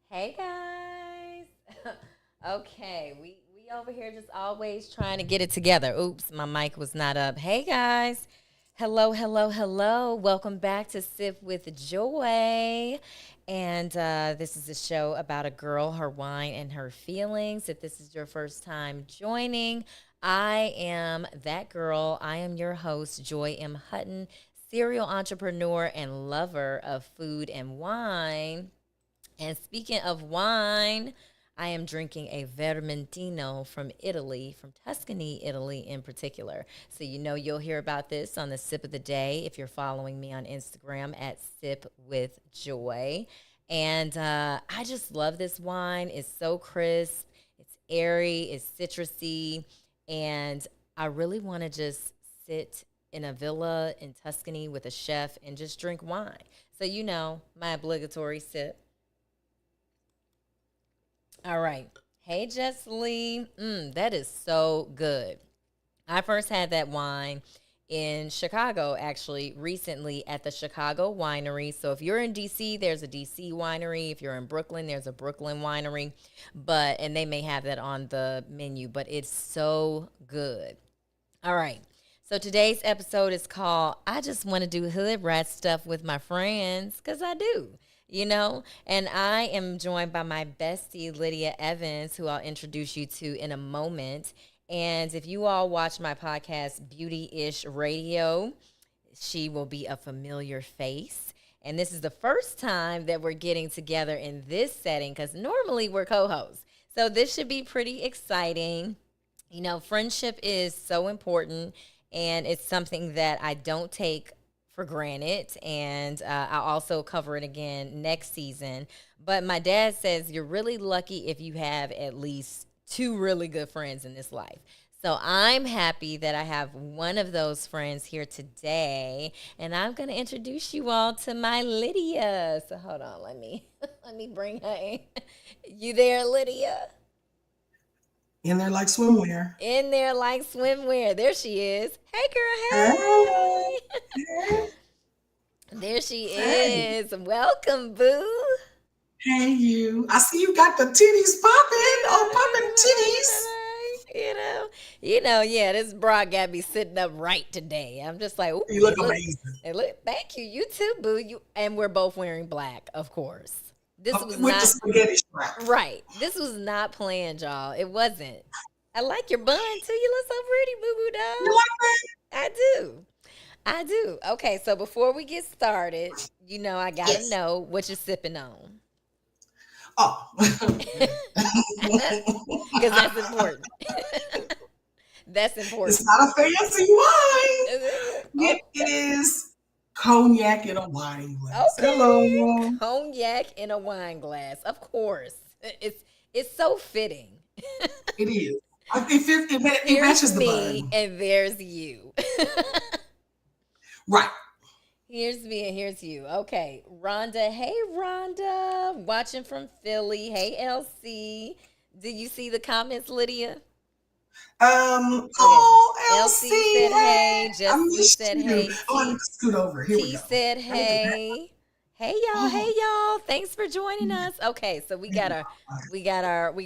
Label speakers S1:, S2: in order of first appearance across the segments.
S1: Hey guys. Okay, we over here just always trying to get it together. Oops, my mic was not up. Hey guys. Hello, hello, hello. Welcome back to Sip with Joy. And this is a show about a girl, her wine, and her feelings. If this is your first time joining, I am that girl. I am your host, Joy M. Hutton, serial entrepreneur and lover of food and wine. And speaking of wine, I am drinking a Vermentino from Italy, from Tuscany, Italy in particular. So you know you'll hear about this on the Sip of the Day if you're following me on Instagram at Sip with Joy. And I just love this wine. It's so crisp, it's airy, it's citrusy, and I really want to just sit in a villa in Tuscany with a chef and just drink wine. So you know my obligatory sip. All right. Hey, Jess Lee. That is so good. I first had that wine in Chicago, actually, recently at the Chicago Winery. So if you're in DC, there's a DC winery. If you're in Brooklyn, there's a Brooklyn winery. And they may have that on the menu, but it's so good. All right. So today's episode is called I Just Want to Do Hood Rat Stuff with My Friends, because I do, you know? And I am joined by my bestie, Lydia Evans, who I'll introduce you to in a moment. And if you all watch my podcast, Beauty Ish Radio, she will be a familiar face. And this is the first time that we're getting together in this setting because normally we're co hosts. So this should be pretty exciting. You know, friendship is so important, and it's something that I don't take for granted. And I'll also cover it again next season. But my dad says you're really lucky if you have at least two really good friends in this life. So I'm happy that I have one of those friends here today, and I'm going to introduce you all to my Lydia. So hold on, let me let me bring her in. You there, Lydia?
S2: In there like swimwear.
S1: In there like swimwear. There she is. Hey,
S2: Hey,
S1: girl. Hey.
S2: hey,
S1: There she
S2: hey,
S1: is. Welcome, boo.
S2: hey, you. I see you got the titties popping.
S1: You know,
S2: Oh,
S1: you
S2: popping
S1: know,
S2: titties.
S1: yeah, this bra got me sitting up right today. I'm just like, ooh,
S2: You look amazing.
S1: they look. Thank you. You too, boo. And we're both wearing black, of course. This was
S2: With the
S1: not
S2: spaghetti strap.
S1: right. This was not planned, y'all. It wasn't. I like your bun too. You look so pretty, boo boo
S2: You
S1: doll.
S2: like that?
S1: I do. I do. Okay, so before we get started, you know I gotta
S2: Yes.
S1: know what you're sipping on.
S2: Oh.
S1: Because that's important. That's
S2: It's
S1: important.
S2: not a fancy wine.
S1: Is it?
S2: It is cognac in a wine glass.
S1: Okay.
S2: Hello.
S1: Cognac in a wine glass. Of course. It's so fitting.
S2: It is. It
S1: Here's
S2: matches the
S1: me
S2: bun.
S1: and there's you.
S2: Right.
S1: Here's me and here's you. Okay. Rhonda. Hey Rhonda. Watching from Philly. Hey LC. Did you see the comments, Lydia? Okay.
S2: Oh,
S1: LC
S2: Elsie,
S1: said
S2: hey,
S1: hey.
S2: I
S1: Jess Lee
S2: missed
S1: said
S2: you.
S1: hey.
S2: Oh, let me scoot over. Here we
S1: T
S2: go.
S1: said
S2: Let me get back.
S1: hey. Hey y'all,
S2: Oh,
S1: hey y'all. Thanks for joining us. Okay, so
S2: there we go.
S1: we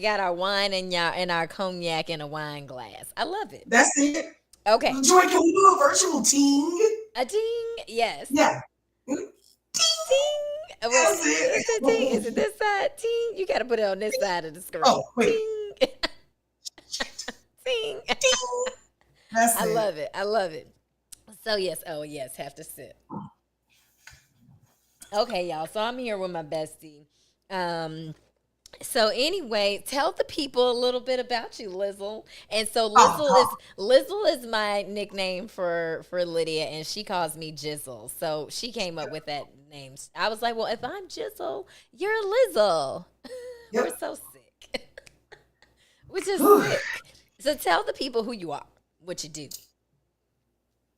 S1: got our wine and our cognac in a wine glass. I love it.
S2: That's it.
S1: Okay.
S2: Joy, can we do a virtual ting?
S1: A ding. Yes.
S2: Yeah.
S1: Ting. Wait,
S2: That's
S1: is it ting? Is
S2: it.
S1: it this side? Ting. You gotta put it on this side of the
S2: Oh,
S1: screen.
S2: wait.
S1: Ting. Ting.
S2: Ting. That's
S1: I
S2: it.
S1: love it. I love it. So yes, oh yes, have to sip. Okay, y'all. So I'm here with my bestie. Um, So anyway, tell the people a little bit about you, Lizzle. And so
S2: Oh,
S1: Lizzle is my nickname for Lydia, and she calls me Jizzle. So she came up with that name. I was like, well, if I'm Jizzle, you're Lizzle. We're
S2: yep.
S1: so sick. We're just
S2: Whew.
S1: sick. So tell the people who you are, what you do.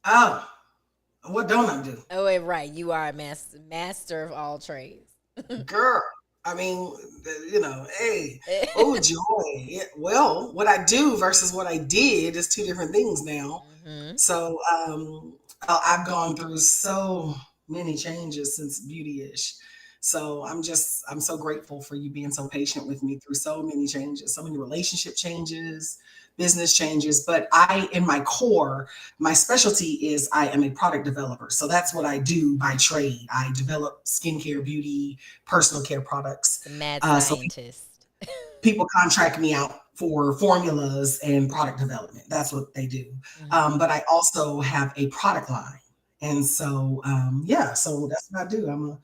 S2: Oh, what don't I do?
S1: Oh, wait, right. You are a master of all trades.
S2: Girl, I mean, hey, oh joy. Well, what I do versus what I did is two different things now.
S1: Hmm.
S2: So I've gone through so many changes since Beauty-ish. So I'm so grateful for you being so patient with me through so many changes, so many relationship changes, business changes. But in my core, my specialty is I am a product developer. So that's what I do by trade. I develop skincare, beauty, personal care products.
S1: The mad
S2: So
S1: scientist.
S2: people contract me out for formulas and product development. That's what they do.
S1: Hmm.
S2: But I also have a product line. And so, yeah, so that's what I do.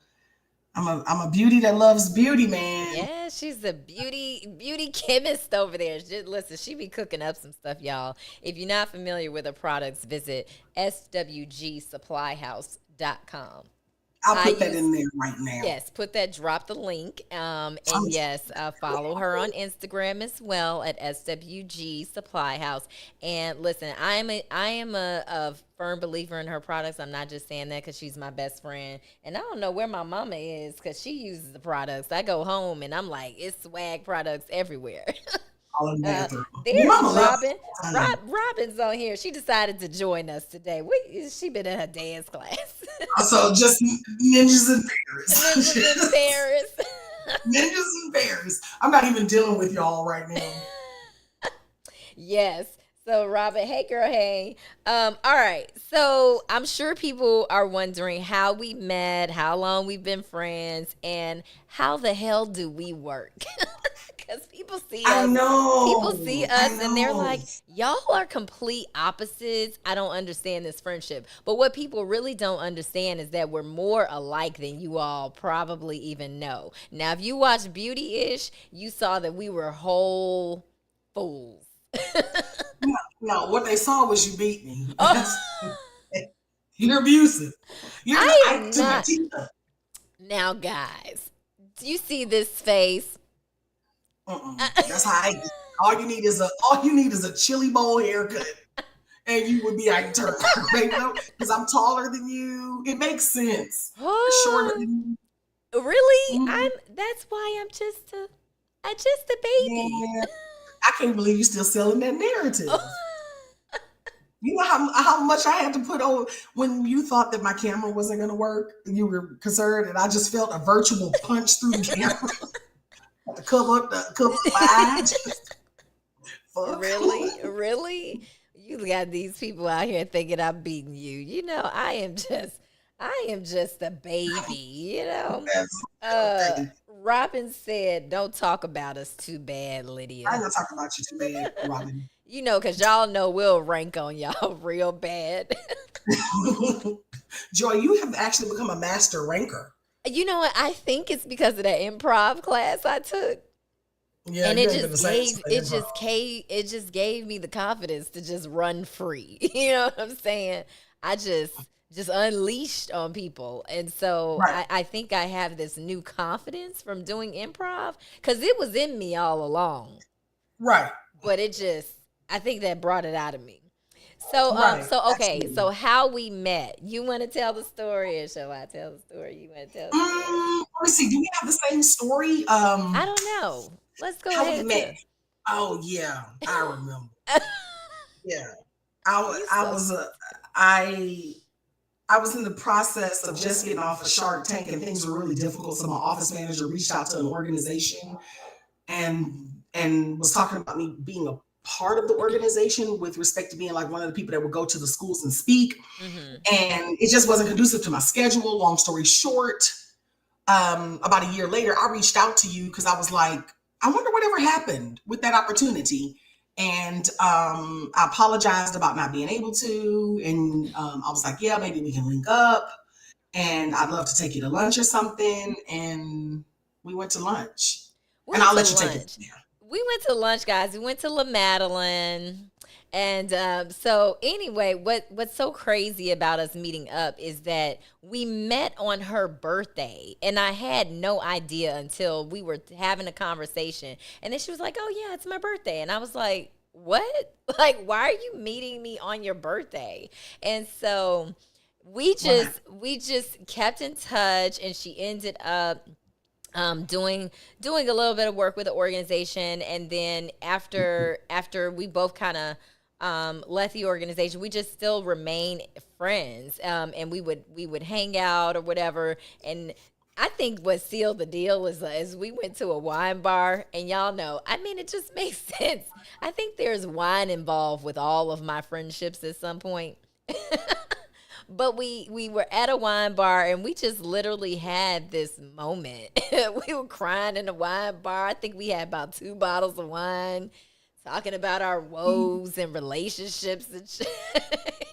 S2: I'm a beauty that loves beauty, man.
S1: Yeah, she's the beauty chemist over there. Listen, she be cooking up some stuff, y'all. If you're not familiar with her products, visit swgsupplyhouse.com.
S2: I'll
S1: I
S2: put that
S1: use
S2: in there right now.
S1: Yes, put that, drop the link. And yes, follow her on Instagram as well at SWG Supply House. And listen, I am a firm believer in her products. I'm not just saying that because she's my best friend. And I don't know where my mama is because she uses the products. I go home and I'm like, it's swag products everywhere.
S2: All in the bathroom. Your
S1: There's
S2: mama loves
S1: Robin.
S2: all the time.
S1: Robin's on here. She decided to join us today. She been in her dance class.
S2: Also, just ninjas and
S1: Ninjas in
S2: bears.
S1: Paris.
S2: Ninjas and bears. I'm not even dealing with y'all right now.
S1: Yes. So Robin, hey girl, hey. All right. So I'm sure people are wondering how we met, how long we've been friends, and how the hell do we work? Because
S2: I
S1: people see
S2: know. I
S1: us and they're
S2: know.
S1: like, y'all are complete opposites. I don't understand this friendship. But what people really don't understand is that we're more alike than you all probably even know. Now, if you watch Beauty-ish, you saw that we were whole fools.
S2: No, no, what they saw was you beat me. That's
S1: Oh,
S2: you're abusive. You're
S1: I
S2: I
S1: am
S2: to my
S1: not.
S2: teeth.
S1: Now, guys, do you see this face?
S2: That's how I get. All you need is a chili bowl haircut, and you would be like turn, baby. Because I'm taller than you. It makes sense. You're shorter
S1: Oh,
S2: than
S1: really?
S2: you.
S1: That's why I just a baby.
S2: Yeah, I can't believe you still selling that narrative. You know how much I had to put on when you thought that my camera wasn't going to work. You were concerned, and I just felt a virtual punch through the camera. Had to cover up my eyes. Fuck.
S1: Really? Really? You got these people out here thinking I'm beating you. I am just a baby.
S2: That's okay.
S1: Robin said, don't talk about us too bad,
S2: I
S1: Lydia.
S2: ain't gonna talk about you too bad, Robin.
S1: Because y'all know we'll rank on y'all real bad.
S2: Joy, you have actually become a master ranker.
S1: You know what? I think it's because of that improv class I took.
S2: Yeah,
S1: And
S2: you ain't been the same since the improv.
S1: it just gave me the confidence to just run free. You know what I'm saying? I just unleashed on people. And so
S2: Right,
S1: I think I have this new confidence from doing improv because it was in me all along.
S2: right,
S1: But I think that brought it out of me. So
S2: right.
S1: okay,
S2: Absolutely.
S1: so how we met. You want to tell the story or shall I tell the story? You want to tell the story?
S2: Let me see. Do we have the same story?
S1: I don't know. Let's go
S2: How we
S1: ahead and
S2: met?
S1: tell.
S2: Oh yeah, I remember. Yeah,
S1: You
S2: I
S1: so
S2: was I I was in the process of just getting off of Shark Tank, and things were really difficult. So my office manager reached out to an organization and was talking about me being a part of the organization with respect to being like one of the people that would go to the schools and speak.
S1: mm-hmm.
S2: And it just wasn't conducive to my schedule. Long story short, about a year later, I reached out to you because I was like, I wonder whatever happened with that opportunity. And I apologized about not being able to. And I was like, yeah, maybe we can link up. And I'd love to take you to lunch or something. And we went to lunch.
S1: We
S2: And
S1: went
S2: I'll
S1: to
S2: let you take it
S1: lunch.
S2: from there.
S1: We went to lunch, guys. We went to La Madeline. And so anyway, what's so crazy about us meeting up is that we met on her birthday, and I had no idea until we were having a conversation, and then she was like, "Oh yeah, it's my birthday," and I was like, "What? Like, why are you meeting me on your birthday?" And so
S2: Right.
S1: we just kept in touch, and she ended up doing a little bit of work with the organization, and then after we both kind of left the organization, we just still remain friends, and we would hang out or whatever. And I think what sealed the deal is we went to a wine bar, and y'all know, I mean, it just makes sense. I think there's wine involved with all of my friendships at some point. But we were at a wine bar, and we just literally had this moment. We were crying in the wine bar. I think we had about 2 bottles of wine, talking about our woes and relationships and shit.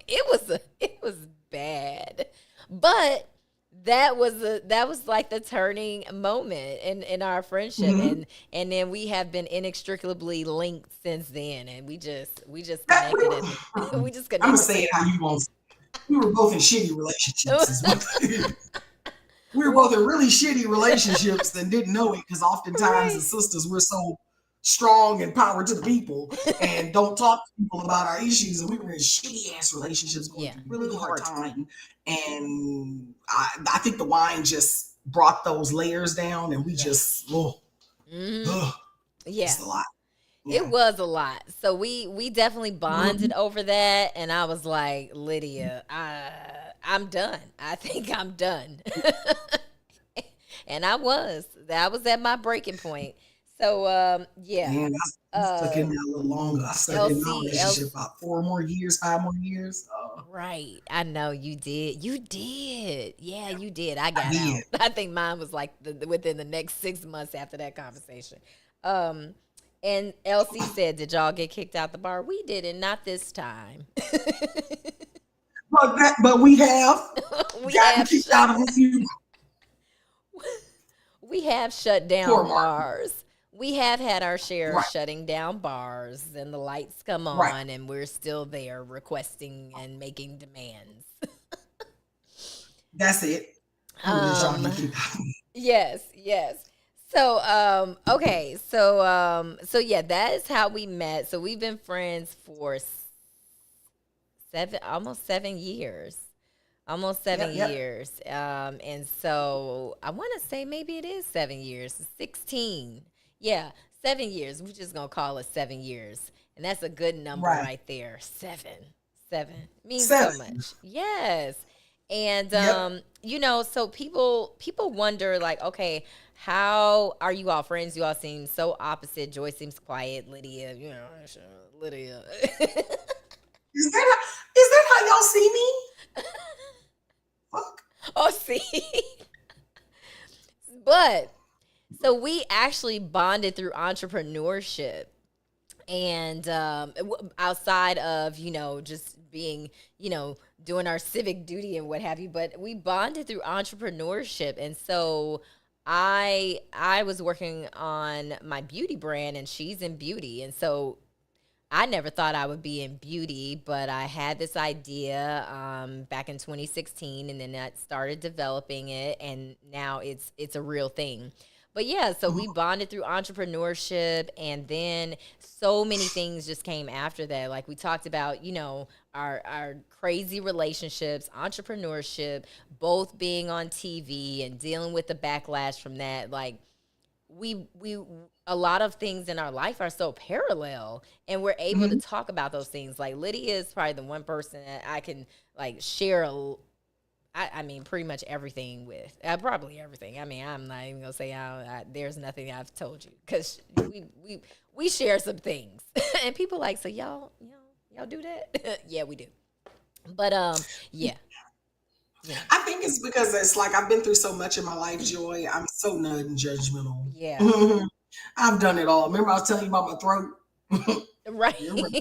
S1: It was bad, but that was like the turning moment in our friendship,
S2: Mm-hmm.
S1: and then we have been inextricably linked since then, and we just
S2: That,
S1: connected at the we just
S2: I'm gonna
S1: connected
S2: say
S1: at
S2: it how you want. We were both in shitty relationships. Is what
S1: the
S2: we were both in really shitty relationships and didn't know it because oftentimes
S1: right.
S2: as sisters we're so strong and power to the people and don't talk to people about our issues. And we were in shitty ass relationships going
S1: Yeah.
S2: through really hard time. And I think the wine just brought those layers down, and we
S1: Yeah.
S2: just
S1: Hmm.
S2: ugh,
S1: Yeah.
S2: it's a lot.
S1: It
S2: Yeah.
S1: was a lot. So we definitely bonded
S2: Mhm.
S1: over that, and I was like, Lydia, I'm done. I think I'm done. And that was at my breaking point. So yeah.
S2: Man, I stuck in
S1: Uh
S2: there a little longer. I stuck in my
S1: LC
S2: relationship
S1: LC
S2: about 4 more years, 5 more years.
S1: right. I know you did. You did. Yeah, you did. I
S2: I
S1: got
S2: did.
S1: out. I think mine was like within the next 6 months after that conversation. Um, and LC said, "Did y'all get kicked out the bar?" We didn't. Not this time.
S2: But we have
S1: we
S2: gotten
S1: have
S2: kicked
S1: shut.
S2: out of a few
S1: We have shut
S2: poor
S1: down
S2: Martin.
S1: bars. We have had our share of
S2: Right,
S1: shutting down bars, and the lights come
S2: right.
S1: on, and we're still there requesting and making demands.
S2: That's it. I'm gonna let y'all
S1: Um,
S2: get kicked out.
S1: yes, yes. So, okay, so yeah, that is how we met. So we've been friends for almost 7 years, almost seven
S2: Yep, yep.
S1: years. And so I want to say maybe it is 7 years, 16. Yeah, 7 years. We're just gonna call it 7 years, and that's a good number
S2: Right.
S1: right there. Seven means so
S2: Seven.
S1: much. Yes. And
S2: Yep.
S1: so people wonder like, okay, how are you all friends? You all seem so opposite. Joy seems quiet. Lydia, Lydia.
S2: Is that how y'all see me? Fuck.
S1: Oh, see. But so we actually bonded through entrepreneurship, and outside of just being doing our civic duty and what have you, but we bonded through entrepreneurship. And so I was working on my beauty brand, and she's in beauty, and so I never thought I would be in beauty, but I had this idea back in 2016, and then I started developing it, and now it's a real thing. But yeah, so we bonded through entrepreneurship, and then so many things just came after that. Like we talked about, our crazy relationships, entrepreneurship, both being on TV and dealing with the backlash from that. Like we a lot of things in our life are so parallel, and we're able to
S2: Mhm.
S1: talk about those things. Like Lydia is probably the one person that I can like share I mean pretty much everything with, probably everything. I mean, I'm not even gonna say there's nothing I've told you, because we share some things. And people like, so y'all do that. Yeah, we do. But yeah, yeah,
S2: I think it's because it's like I've been through so much in my life, Joy. I'm so non-judgmental.
S1: yeah.
S2: I've done it all. Remember I was telling you about my throat?
S1: Right.
S2: You remember.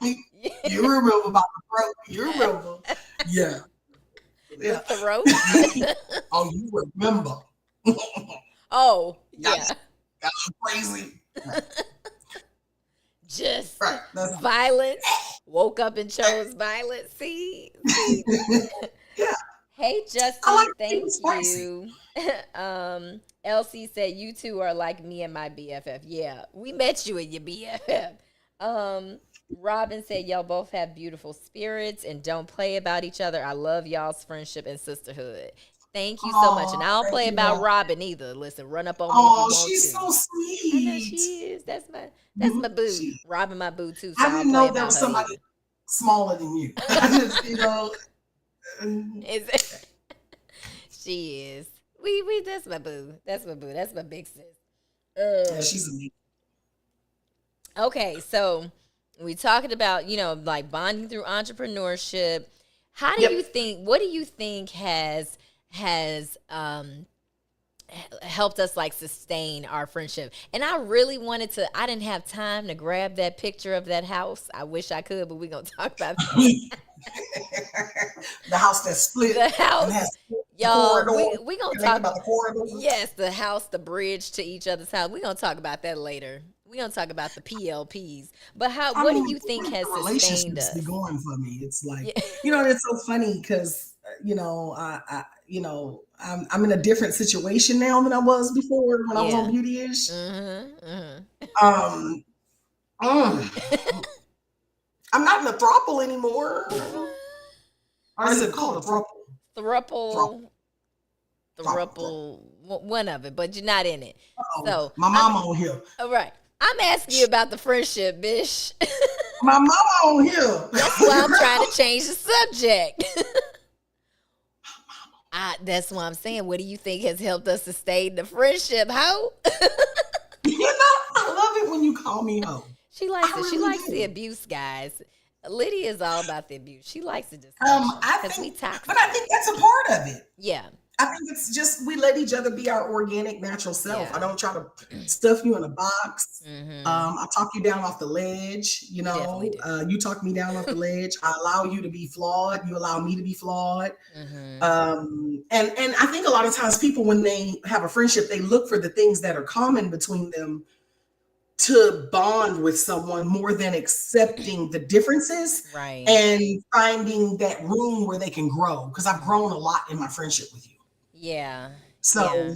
S2: You
S1: Yeah.
S2: remember about the throat. You remember. Yeah.
S1: The
S2: Yeah.
S1: throat.
S2: Oh, you remember.
S1: Oh,
S2: Got
S1: yeah.
S2: got a little crazy. Right.
S1: Just
S2: Right. That's
S1: violence. Woke up and chose violence. See.
S2: yeah.
S1: Hey
S2: I like
S1: Justin,
S2: to keep it
S1: thank
S2: spicy.
S1: you. Elsie said you two are like me and my BFF. Yeah, we met you in your BFF. Um, Robin said y'all both have beautiful spirits and don't play about each other. I love y'all's friendship and sisterhood. Thank you so much. And
S2: Oh,
S1: I don't
S2: thank
S1: play
S2: you,
S1: about
S2: love.
S1: Robin either. Listen, run up on me if you
S2: Oh,
S1: want
S2: she's
S1: to.
S2: so
S1: I know
S2: sweet.
S1: she is. That's my
S2: Mhm.
S1: boo.
S2: She.
S1: Robin my boo too, so
S2: I
S1: I don't
S2: didn't
S1: play
S2: know there
S1: about
S2: was
S1: her
S2: somebody
S1: either.
S2: smaller than you. I just, mm,
S1: Is it? She is. We that's my boo. That's my boo. That's my big sis.
S2: yeah, she's
S1: Um
S2: amazing.
S1: okay, so we talking about, like bonding through entrepreneurship. How do you
S2: Yep.
S1: think what do you think has helped us like sustain our friendship? And I really wanted to I didn't have time to grab that picture of that house. I wish I could, but we're gonna talk about that.
S2: The house that's split
S1: The
S2: and
S1: house,
S2: has the
S1: y'all,
S2: corridor.
S1: we gonna
S2: You think
S1: talk.
S2: about the corridor?
S1: Yes, the house, the bridge to each other's house. We gonna talk about that later. We gonna talk about the PLPs. But
S2: I
S1: what do
S2: mean,
S1: you think
S2: where
S1: has
S2: the
S1: sustained
S2: relationships be
S1: us?
S2: going for me? It's like,
S1: Yeah.
S2: it's so funny because, I'm in a different situation now than I was before when I was on
S1: Yeah.
S2: Beauty-ish.
S1: Mm-hmm.
S2: Um, mm, I'm not in a throuple anymore. Or is it called a throuple? Throuple,
S1: Thruple,
S2: throuple.
S1: one of it, but you're not in it.
S2: Uh-oh,
S1: So
S2: my
S1: I'm
S2: mama on here.
S1: all right. I'm asking you about the friendship, bish.
S2: My mama on here.
S1: That's why I'm trying to change the subject. That's why I'm saying. What do you think has helped us sustain the friendship? How?
S2: I love it when you call me ho.
S1: She likes
S2: I
S1: it. She
S2: really
S1: likes the
S2: do.
S1: abuse, guys. Lydia is all about the abuse. She likes the dysfunction
S2: I
S1: because we
S2: think, but
S1: toxic.
S2: I think that's a part of it.
S1: Yeah,
S2: I think it's just we let each other be our organic, natural self. I
S1: yeah.
S2: don't try to stuff you in a box.
S1: Mm-hmm.
S2: I talk you down off the ledge.
S1: You definitely do.
S2: You talk me down off the ledge. I allow you to be flawed. You allow me to be flawed.
S1: Mm-hmm.
S2: And I think a lot of times people, when they have a friendship, they look for the things that are common between them to bond with someone more than accepting the differences
S1: Right.
S2: and finding that room where they can grow. Because I've grown a lot in my friendship with you.
S1: Yeah. Yeah.
S2: So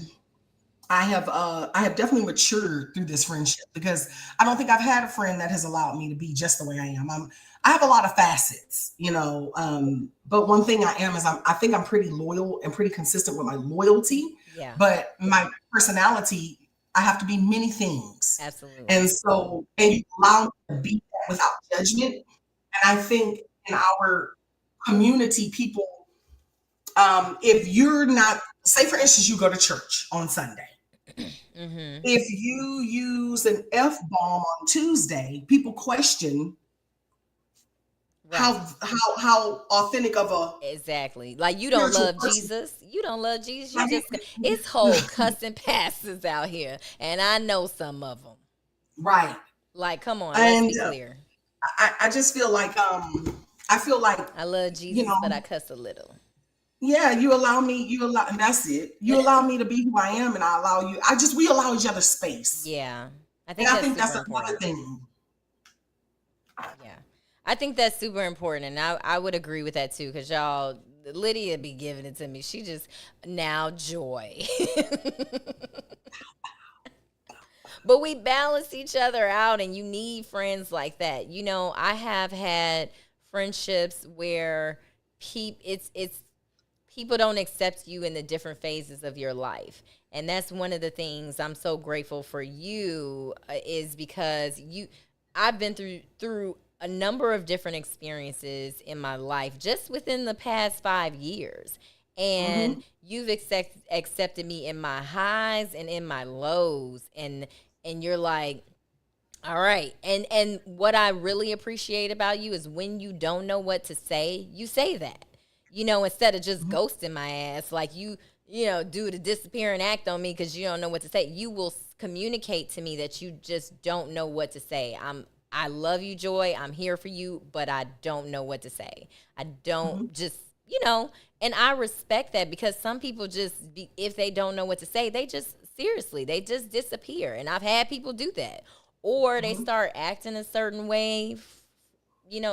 S2: I have definitely matured through this friendship because I don't think I've had a friend that has allowed me to be just the way I am. I have a lot of facets, but one thing I am is I think I'm pretty loyal and pretty consistent with my loyalty,
S1: Yeah.
S2: but my personality, I have to be many things.
S1: Absolutely.
S2: And you allow me to be that without judgment. And I think in our community, people, if you're not, say for instance, you go to church on Sunday.
S1: Mm-hmm.
S2: If you use an F bomb on Tuesday, people question
S1: Right.
S2: how authentic of a
S1: Exactly. Like you don't
S2: spiritual
S1: love
S2: person.
S1: Jesus. You don't love Jesus. You
S2: Like,
S1: just it's whole cussing pastors out here, and I know some of them.
S2: right.
S1: Like, come on, let's
S2: And
S1: be clear.
S2: I just feel like I feel like
S1: I love
S2: you
S1: Jesus, but I
S2: know
S1: cuss a little.
S2: yeah, you allow, and that's it. You allow me to be who I am, and I allow you. We allow each other space,
S1: Yeah, I
S2: and
S1: think
S2: I
S1: that's
S2: think that's
S1: super
S2: another
S1: important.
S2: thing.
S1: Yeah, I think that's super important, and I would agree with that too. Cause y'all, Lydia be giving it to me. She just now joy. But we balance each other out, and you need friends like that. I have had friendships where it's people don't accept you in the different phases of your life. And that's one of the things I'm so grateful for you, is because I've been through a number of different experiences in my life just within the past 5 years. And
S2: Hmm.
S1: you've accepted me in my highs and in my lows, and you're like, all right. And what I really appreciate about you is when you don't know what to say, you say that. Instead of just
S2: Hmm.
S1: ghosting my ass, like do the disappearing act on me because you don't know what to say. You will communicate to me that you just don't know what to say. I love you, Joy. I'm here for you, but I don't know what to say. I don't
S2: Hmm.
S1: just, and I respect that because some people just if they don't know what to say, they just seriously, they just disappear. And I've had people do that. Or they
S2: Mhm.
S1: start acting a certain way,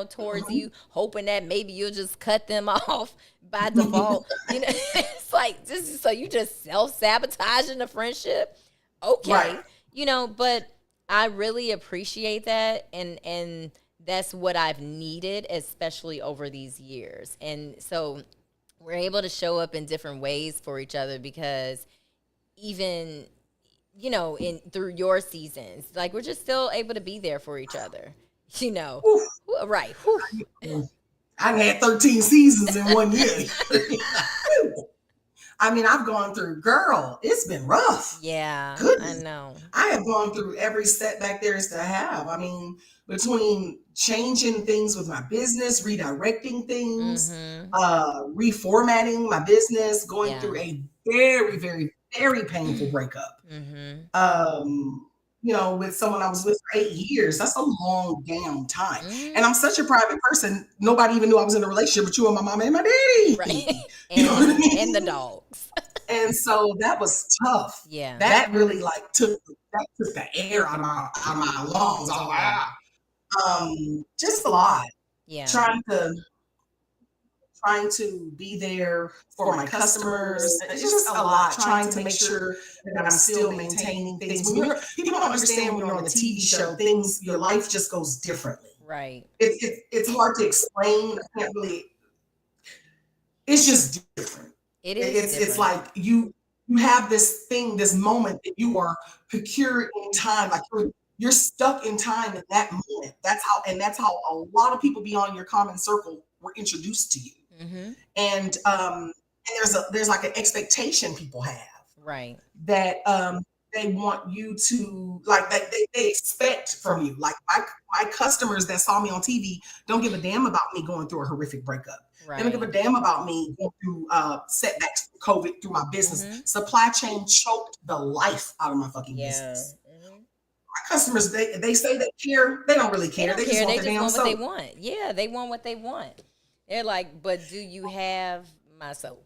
S1: towards
S2: Mhm.
S1: you, hoping that maybe you'll just cut them off by default. It's like just so you just self-sabotaging the friendship.
S2: Right.
S1: Okay. But I really appreciate that, and that's what I've needed, especially over these years. And so we're able to show up in different ways for each other because even in through your seasons, like we're just still able to be there for each other. You know,
S2: Whew.
S1: right? Whew.
S2: I had 13 seasons in 1 year. I mean, I've gone through, girl, it's been rough.
S1: Yeah, I
S2: Goodness.
S1: know.
S2: I have gone through every setback there is to have. I mean, between changing things with my business, redirecting things,
S1: Mm-hmm.
S2: reformatting my business, going
S1: Yeah.
S2: through a very, very, very painful breakup.
S1: Mm-hmm.
S2: Um, with someone I was with for 8 years. That's a long damn time. And
S1: Mm-hmm.
S2: I'm such a private person. Nobody even knew I was in a relationship with you and my mama and my
S1: Right.
S2: daddy. You know what I
S1: And the
S2: mean?
S1: dogs.
S2: And so that was tough.
S1: Yeah.
S2: That really like took the air out of my lungs. Oh,
S1: Yeah.
S2: wow. Just a lot.
S1: Yeah.
S2: Trying to trying to be there for my customers. It's just a lot. Trying to make sure that I'm still maintaining things. People don't understand when you're on a TV show, your life just goes differently.
S1: Right.
S2: It's hard to explain. I can't really. It's just different.
S1: It is
S2: It's
S1: different.
S2: like you have this thing, this moment that you are procured in time, like you're stuck in time in that moment. That's how a lot of people beyond your common circle were introduced to you.
S1: Mm-hmm.
S2: And there's like an expectation people have
S1: Right.
S2: that they want you to like that they expect from you. Like my customers that saw me on TV don't give a damn about me going through a horrific breakup. They don't give a
S1: Right.
S2: damn about me going through setbacks, COVID, through my business.
S1: Mm-hmm.
S2: Supply chain choked the life out of my fucking
S1: Yeah.
S2: business.
S1: Mm-hmm.
S2: My customers, they say they care. They don't really
S1: They
S2: care.
S1: don't
S2: They just
S1: care.
S2: want
S1: They
S2: the
S1: just
S2: damn
S1: want what they
S2: soap.
S1: want. Yeah, they want what they want. They're like, but do you have my soap?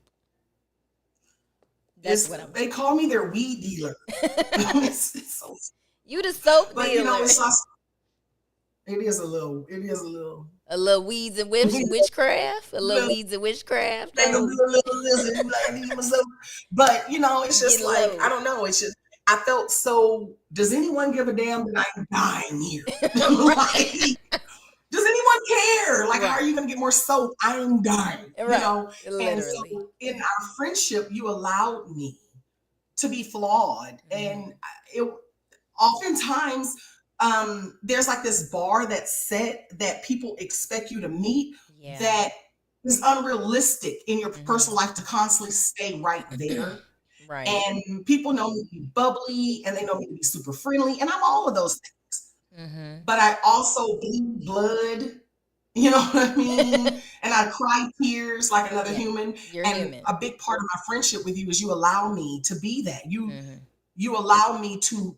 S1: That's what I'm.
S2: They call me their weed dealer. It's so,
S1: You the soap
S2: but
S1: dealer.
S2: it's also, it is a little
S1: A little weeds and witchcraft. A little
S2: little
S1: weeds and witchcraft.
S2: they gonna
S1: Oh,
S2: do a little lizard like I need myself. But it's
S1: get
S2: just like I
S1: low.
S2: don't know. It's just I felt so. Does anyone give a damn that I'm dying here?
S1: Right.
S2: Like, does anyone care? Like, how are
S1: Right.
S2: you gonna get more soap? I'm dying.
S1: Right.
S2: And
S1: Literally.
S2: so in our friendship, you allowed me to be flawed, and
S1: Hmm.
S2: it oftentimes there's like this bar that's set that people expect you to meet
S1: Yeah.
S2: that is unrealistic in your personal
S1: Hmm.
S2: life to constantly stay right there.
S1: Right.
S2: And people know me to be bubbly and they know me to be super friendly, and I'm all of those things.
S1: Hmm.
S2: But I also bleed blood, you know what I mean? And I cry tears like another
S1: Yeah.
S2: human.
S1: You're
S2: And
S1: human.
S2: a big part of my friendship with you is you allow me to be that.
S1: Hmm.
S2: You allow me to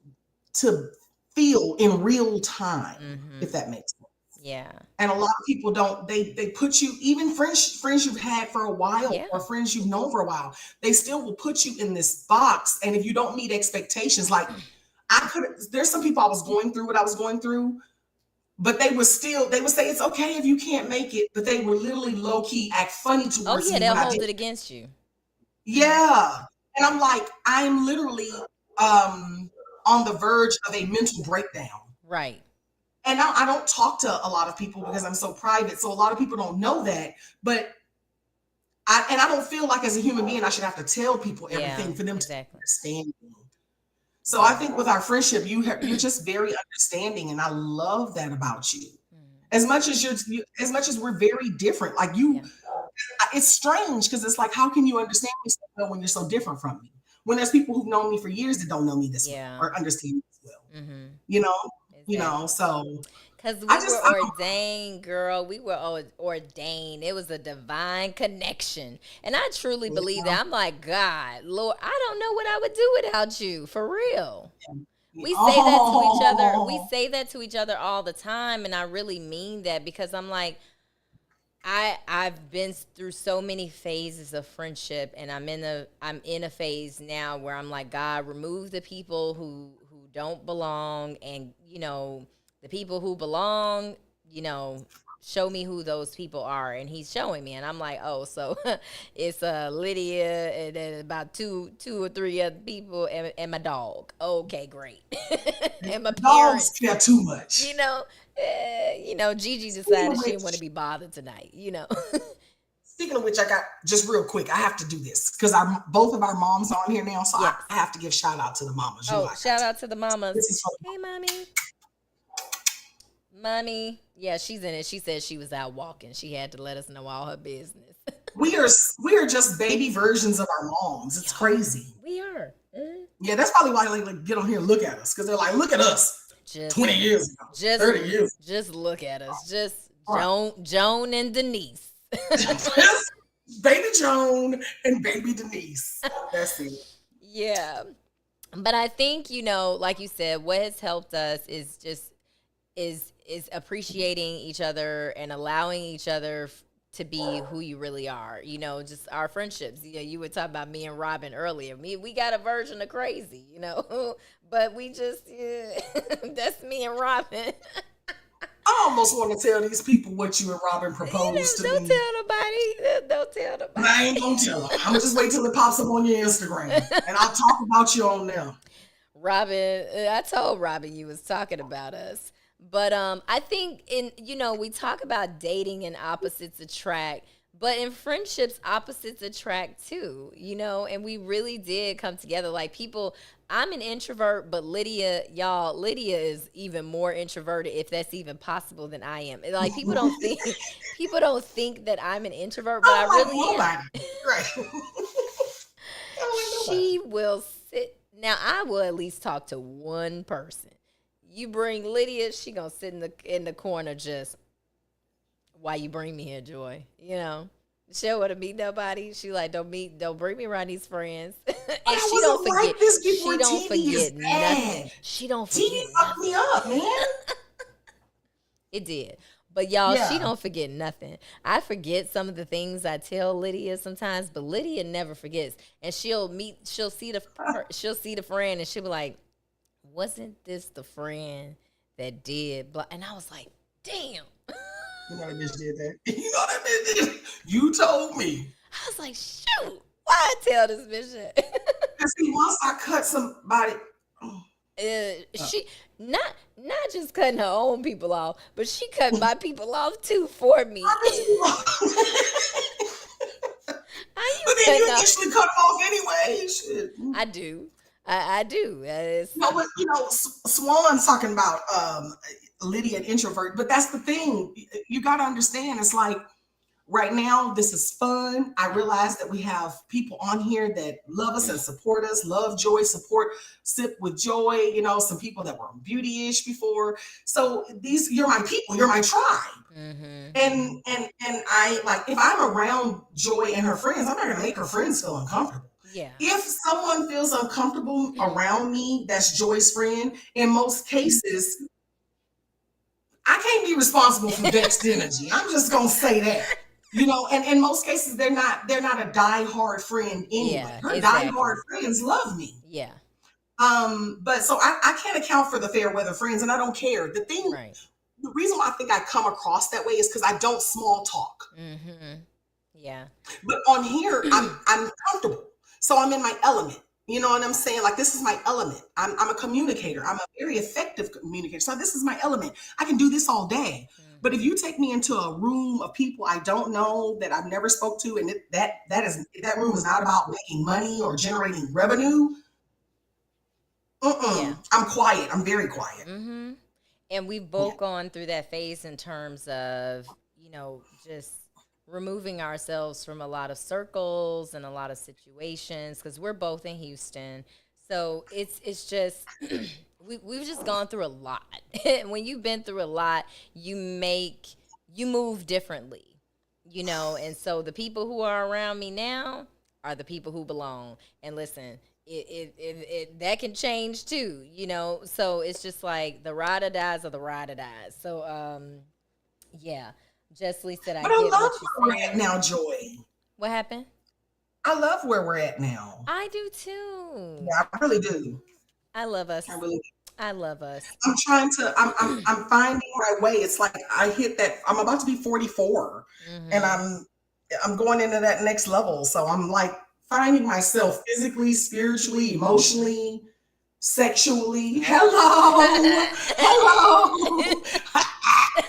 S2: feel in real time, if
S1: Hmm.
S2: that makes sense.
S1: Yeah.
S2: And a lot of people don't, they put you, even friends you've had for a while
S1: Yeah.
S2: or friends you've known for a while, they still will put you in this box. And if you don't meet expectations, like there's some people I was going through what I was going through, but they would say it's okay if you can't make it, but they would literally low key act funny
S1: Oh
S2: towards
S1: yeah,
S2: me
S1: they'll
S2: when I
S1: hold
S2: did.
S1: it against you. Hmm.
S2: Yeah. And I'm like, I'm literally on the verge of a mental breakdown.
S1: Right.
S2: And I don't talk to a lot of people because I'm so private. So a lot of people don't know that. But I don't feel like as a human being I should have to tell people
S1: Yeah.
S2: everything for them to
S1: Exactly.
S2: understand me. So I
S1: Yeah.
S2: think with our friendship, you're just very understanding, and I love that about you.
S1: Mhm.
S2: As much as we're very different, like
S1: Yeah.
S2: it's strange because it's like, how can you understand me so well when you're so different from me? When there's people who've known me for years that don't know me this well
S1: Yeah.
S2: or understand me this well,
S1: Hmm.
S2: you know,
S1: Exactly.
S2: So
S1: Because
S2: I
S1: we
S2: just,
S1: were
S2: I don't,
S1: ordained, girl. We were ordained. It was a divine connection. And I truly believe
S2: yeah,
S1: that. I'm like, God, Lord, I don't know what I would do without you. For real.
S2: yeah.
S1: We say that to each other. We
S2: Oh,
S1: say that to each other all the time. And I really mean that because I'm like, I've been through so many phases of friendship, and I'm in a phase now where I'm like, God, remove the people who don't belong, and the people who belong, you know show me who those people are. And he's showing me, and I'm like, oh, so it's Lydia, and then about two or three other people, and my dog. Okay, great. And my
S2: Dogs
S1: parents.
S2: care too much.
S1: Gigi
S2: Speaking of
S1: decided she didn't want to
S2: which,
S1: be bothered tonight.
S2: speaking of which, I got just real quick. I have to do this because our both of our moms on here now, so I,
S1: Yes.
S2: I have to give shout out to the mamas. You know
S1: Oh,
S2: I got
S1: shout
S2: to.
S1: out to the mamas.
S2: This is for
S1: Hey, mommy. Mommy. Yeah, she's in it. She said she was out walking. She had to let us know all her business.
S2: we are just baby versions of our moms.
S1: We
S2: It's
S1: are.
S2: crazy.
S1: We are.
S2: Yeah, that's probably why they like get on here and look at us because they're like, look at us,
S1: Just
S2: 20 years ago,
S1: just
S2: 30 years
S1: just look at us. Just
S2: ago.
S1: Joan and Denise.
S2: Baby Joan and baby Denise. That's it.
S1: Yeah. But I think, like you said, what has helped us is appreciating each other and allowing each other to be who you really are. Just our friendships. You were talking about me and Robin earlier. We got a version of crazy, but we just that's me and Robin.
S2: I almost want to tell these people what you and Robin proposed to
S1: Don't
S2: me,
S1: tell nobody. Don't tell
S2: but I ain't gonna tell them. I'm gonna just wait till it pops up on your Instagram, and I'll talk about you on there.
S1: Robin, I told Robin you was talking about us. But I think we talk about dating and opposites attract, but in friendships, opposites attract too, and we really did come together. Like people, I'm an introvert, but Lydia is even more introverted, if that's even possible, than I am. Like people don't think that I'm an introvert, but I
S2: I don't like
S1: really am.
S2: nobody. Right. I don't like nobody.
S1: She will sit. Now I will at least talk to one person. You bring Lydia, she gonna sit in the corner just while you bring me here, Joy. She don't want to meet nobody. She like, don't bring me around these friends. And
S2: But I
S1: she don't
S2: wasn't
S1: forget.
S2: like this
S1: She
S2: before.
S1: don't
S2: TV is
S1: forget nothing.
S2: bad.
S1: She don't
S2: TV
S1: forget
S2: fucked me
S1: nothing.
S2: up, man.
S1: It did. But y'all, she
S2: Yeah.
S1: don't forget nothing. I forget some of the things I tell Lydia sometimes, but Lydia never forgets. And she'll see the friend, and she'll be like, wasn't this the friend that did blah? And I was like, damn.
S2: You know that bitch did that. You know that bitch did. You told me.
S1: I was like, shoot, why I tell this bitch that?
S2: And see, once I cut somebody,
S1: She not just cutting her own people off, but she cut my people off too for me. How
S2: but
S1: you
S2: then you
S1: cutting off?
S2: usually cut them off anyway. Shit.
S1: I do. I do.
S2: No, but Swan's talking about Lydia an introvert, but that's the thing. You got to understand. It's like right now, this is fun. I realize that we have people on here that love us and support us, love Joy, support Sip with Joy, some people that were beauty-ish before. So you're my people, you're my tribe.
S1: Mm-hmm.
S2: And I like if I'm around Joy and her friends, I'm not gonna make her friends feel uncomfortable.
S1: Yeah.
S2: If someone feels uncomfortable around me, that's Joy's friend. In most cases, I can't be responsible for vexed energy. I'm just gonna say that. And in most cases, they're not a diehard friend anyway.
S1: Yeah,
S2: Her
S1: exactly.
S2: diehard friends love me.
S1: Yeah.
S2: But so I can't account for the fair weather friends, and I don't care.
S1: Right.
S2: The reason why I think I come across that way is because I don't small talk.
S1: Mm-hmm. Yeah.
S2: But on here, I'm comfortable, so I'm in my element. You know what I'm saying? Like this is my element. I'm a communicator. I'm a very effective communicator. So this is my element. I can do this all day.
S1: Mm-hmm.
S2: But if you take me into a room of people I don't know that I've never spoke to, and that room is not about making money or generating revenue,
S1: Yeah.
S2: I'm quiet. I'm very quiet.
S1: Mm-hmm. And we've both gone through that phase in terms of, just removing ourselves from a lot of circles and a lot of situations, because we're both in Houston. So it's just we've just gone through a lot. When you've been through a lot, you move differently, and so the people who are around me now are the people who belong. And listen, it that can change too, so it's just like the ride or dies are the ride or dies. So yeah. Just Lee said, I
S2: But I
S1: get
S2: love
S1: what you're
S2: where we're at
S1: saying.
S2: now, Joy.
S1: What happened?
S2: I love where we're at now.
S1: I do too.
S2: Yeah, I really do.
S1: I love
S2: I
S1: us.
S2: really
S1: I love us.
S2: I'm trying to I'm finding my way. It's like I hit that I'm about to be 44 and
S1: Hmm.
S2: I'm going into that next level. So I'm like finding myself physically, spiritually, emotionally, sexually. Hello. Hello.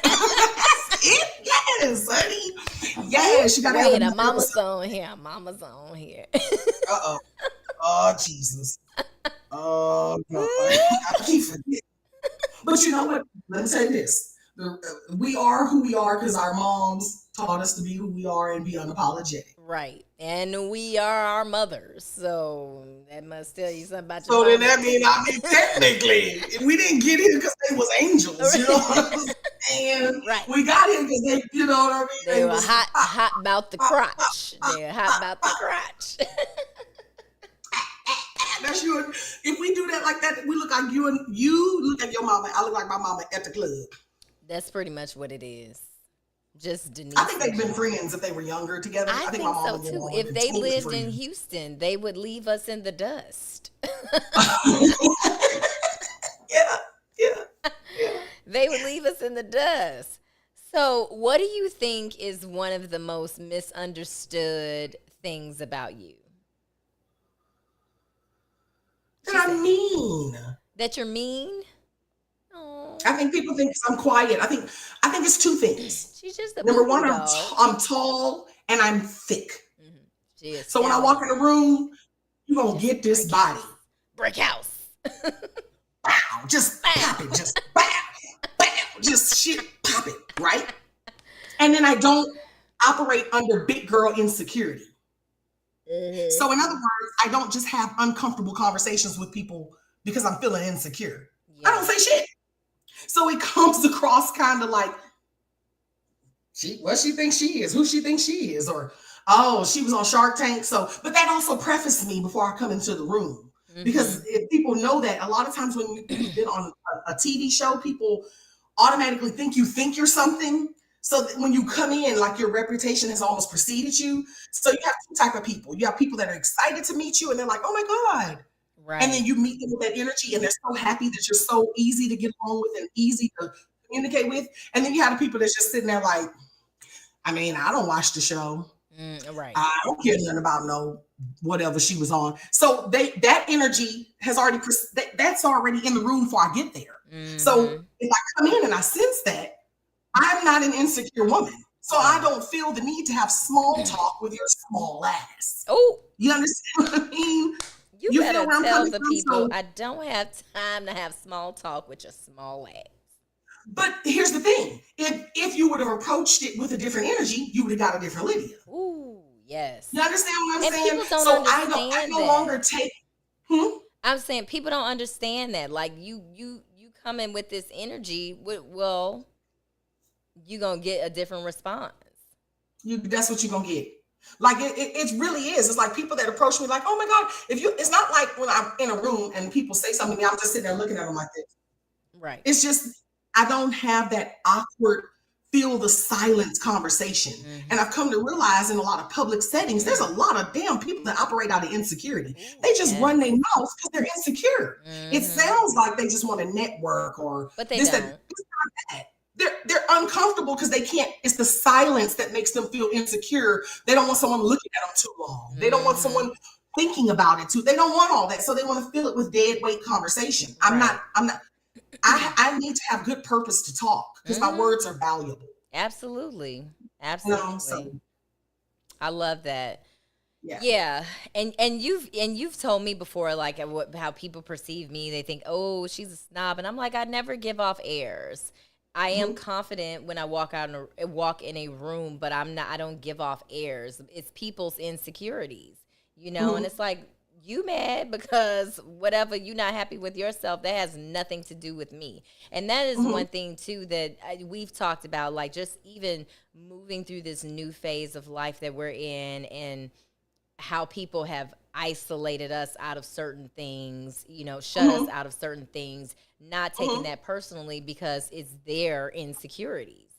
S2: That's it. Yes, honey.
S1: Ooh,
S2: Yes, you gotta have a
S1: wait, a
S2: new
S1: mama's
S2: episode.
S1: on here. A mama's on here.
S2: Uh-oh. Oh Jesus. Oh God. I keep forgetting. But you know what? Let me say this. We are who we are because our moms taught us to be who we are and be unapologetic.
S1: Right. And we are our mothers. So that must tell you something about your
S2: So then
S1: mama
S2: that
S1: too.
S2: means, I mean, technically, we didn't get here because they was angels, you know what I'm saying?
S1: Right.
S2: We got here because they, you know what I mean?
S1: They
S2: They
S1: were
S2: was
S1: hot,
S2: pop,
S1: hot about the
S2: pop, pop,
S1: crotch.
S2: pop,
S1: They were hot
S2: pop,
S1: about the
S2: pop.
S1: crotch.
S2: That's you. If we do that like that, we look like you and you look like your mama. I look like my mama at the club.
S1: That's pretty much what it is. Just
S2: I
S1: Denise
S2: think
S1: and
S2: they've been
S1: Joy.
S2: friends if they were younger together.
S1: I
S2: I think my
S1: think
S2: mom
S1: so
S2: and your
S1: too.
S2: mom would
S1: If
S2: have been
S1: they
S2: totally
S1: lived in
S2: friends.
S1: Houston, they would leave us in the dust.
S2: Yeah, yeah, yeah.
S1: They would leave us in the dust. So, what do you think is one of the most misunderstood things about you?
S2: And
S1: She
S2: I
S1: said,
S2: mean,
S1: that you're mean? Oh,
S2: I think people think 'cause I'm quiet. I think it's two things.
S1: she's just a
S2: Number
S1: boo boo
S2: one,
S1: doll.
S2: I'm tall and I'm thick.
S1: Hmm. She is
S2: So when I walk in the
S1: skeletal.
S2: room, you gonna
S1: Just
S2: get this
S1: brick
S2: body.
S1: house. Brick house.
S2: Bow, just pop it,
S1: Bow.
S2: just bow, bow, just shit pop it, right? And then I don't operate under big girl insecurity.
S1: Hmm.
S2: So in other words, I don't just have uncomfortable conversations with people because I'm feeling insecure. I don't
S1: Yeah.
S2: say shit. So it comes across kind of like what she thinks she is, who she thinks she is, or oh, she was on Shark Tank. So, but that also prefaced me before I come into the room.
S1: Hmm.
S2: Because if people know that a lot of times when you've been on a TV show, people automatically think you're something. So that when you come in, like your reputation has almost preceded you. So you have two type of people. You have people that are excited to meet you, and they're like, "Oh my God!" And then
S1: Right.
S2: you meet them with that energy, and they're so happy that you're so easy to get along with and easy to communicate with. And then you have the people that's just sitting there like, I mean, I don't watch the show.
S1: Right.
S2: I don't care nothing about no whatever she was on. So that energy has already that's already in the room before I get there. So
S1: Hmm.
S2: if I come in and I sense that, I'm not an insecure woman. So I
S1: Right.
S2: don't feel the need to have small talk with your small ass.
S1: Oh,
S2: You understand what I mean?
S1: you
S2: You feel
S1: better
S2: where I'm
S1: tell
S2: coming
S1: the
S2: from?
S1: people
S2: So,
S1: I don't have time to have small talk with your small ass.
S2: but here's the thing: if you would have approached it with a different energy, you would have got a different Lydia.
S1: Ooh,
S2: You
S1: yes.
S2: understand what I'm
S1: And
S2: saying?
S1: people don't
S2: So I
S1: understand
S2: no longer
S1: that.
S2: take. Hmm?
S1: I'm saying people don't understand that. Like you come in with this energy, well, you gonna get a different response.
S2: That's what you're gonna get. Like it really is. It's like people that approach me like, oh my God, if you it's not like when I'm in a room and people say something to me, I'm just sitting there looking at them like this.
S1: Right.
S2: It's just I don't have that awkward feel the silence conversation. And
S1: Mm-hmm.
S2: I've come to realize in a lot of public settings, there's a lot of damn people that operate out of insecurity.
S1: Ooh,
S2: They just run
S1: yes.
S2: their mouth because they're insecure. It
S1: Mm-hmm.
S2: sounds like they just want to network or
S1: But they
S2: this, that,
S1: don't.
S2: this, that. They're uncomfortable because they can't. It's the silence that makes them feel insecure. They don't want someone looking at them too long. They don't want
S1: Mm-hmm.
S2: someone thinking about it too. They don't want all that. So they want to fill it with dead weight conversation. I'm not.
S1: Right.
S2: I'm not. I need to have good purpose to talk because my
S1: Mm-hmm.
S2: words are valuable.
S1: Absolutely.
S2: So
S1: Absolutely. I love that.
S2: yeah.
S1: Yeah, and you've told me before, like how people perceive me. They think, oh, she's a snob, and I'm like, I never give off airs. I am
S2: Mhm,
S1: confident when I walk in a room, but I'm not. I don't give off airs. It's people's insecurities, and
S2: mhm,
S1: it's like you mad because whatever you're not happy with yourself. That has nothing to do with me, and that is
S2: mhm,
S1: one thing too that we've talked about, like just even moving through this new phase of life that we're in, and how people have isolated us out of certain things, shut us
S2: mhm,
S1: out of certain things, not taking
S2: mhm,
S1: that personally because it's their insecurities.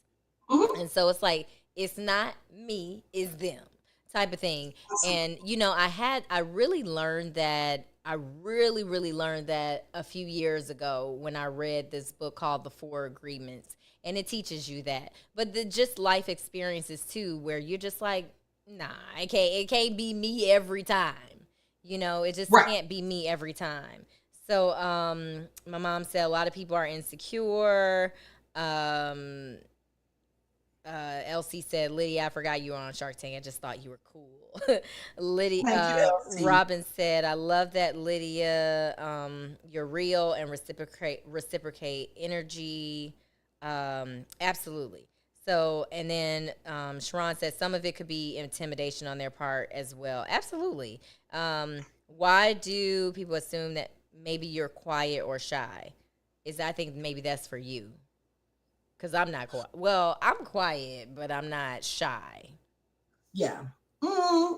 S2: Mhm.
S1: And so it's like, it's not me, it's them type of thing. And, I really learned that. I really, really learned that a few years ago when I read this book called The Four Agreements. And it teaches you that. But the just life experiences too, where you're just like, nah, it can't be me every time. It just
S2: Right.
S1: can't be me every time. So my mom said a lot of people are insecure. Um, LC said, Lydia, I forgot you were on Shark Tank. I just thought you were cool. Lydia,
S2: Thank you, LC.
S1: Robin said, I love that, Lydia. You're real and reciprocate energy. Absolutely. So, and then Sharon said some of it could be intimidation on their part as well. Absolutely. Why do people assume that maybe you're quiet or shy? I think maybe that's for you. Because I'm not quiet. Well, I'm quiet, but I'm not shy.
S2: Yeah. Mm,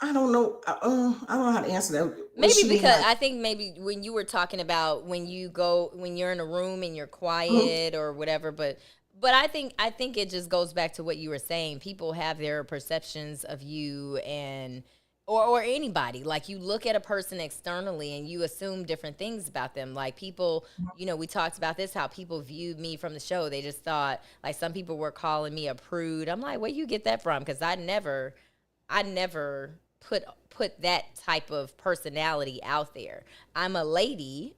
S2: I don't know. I don't know how to answer that. What does
S1: Maybe
S2: she mean?
S1: because
S2: Like,
S1: I think maybe when you were talking about when you're in a room and you're
S2: mm,
S1: quiet or whatever, but I think it just goes back to what you were saying. People have their perceptions of you and or anybody. Like you look at a person externally and you assume different things about them. Like people, we talked about this how people viewed me from the show. They just thought like some people were calling me a prude. I'm like, where you get that from? Because I never put that type of personality out there. I'm a lady,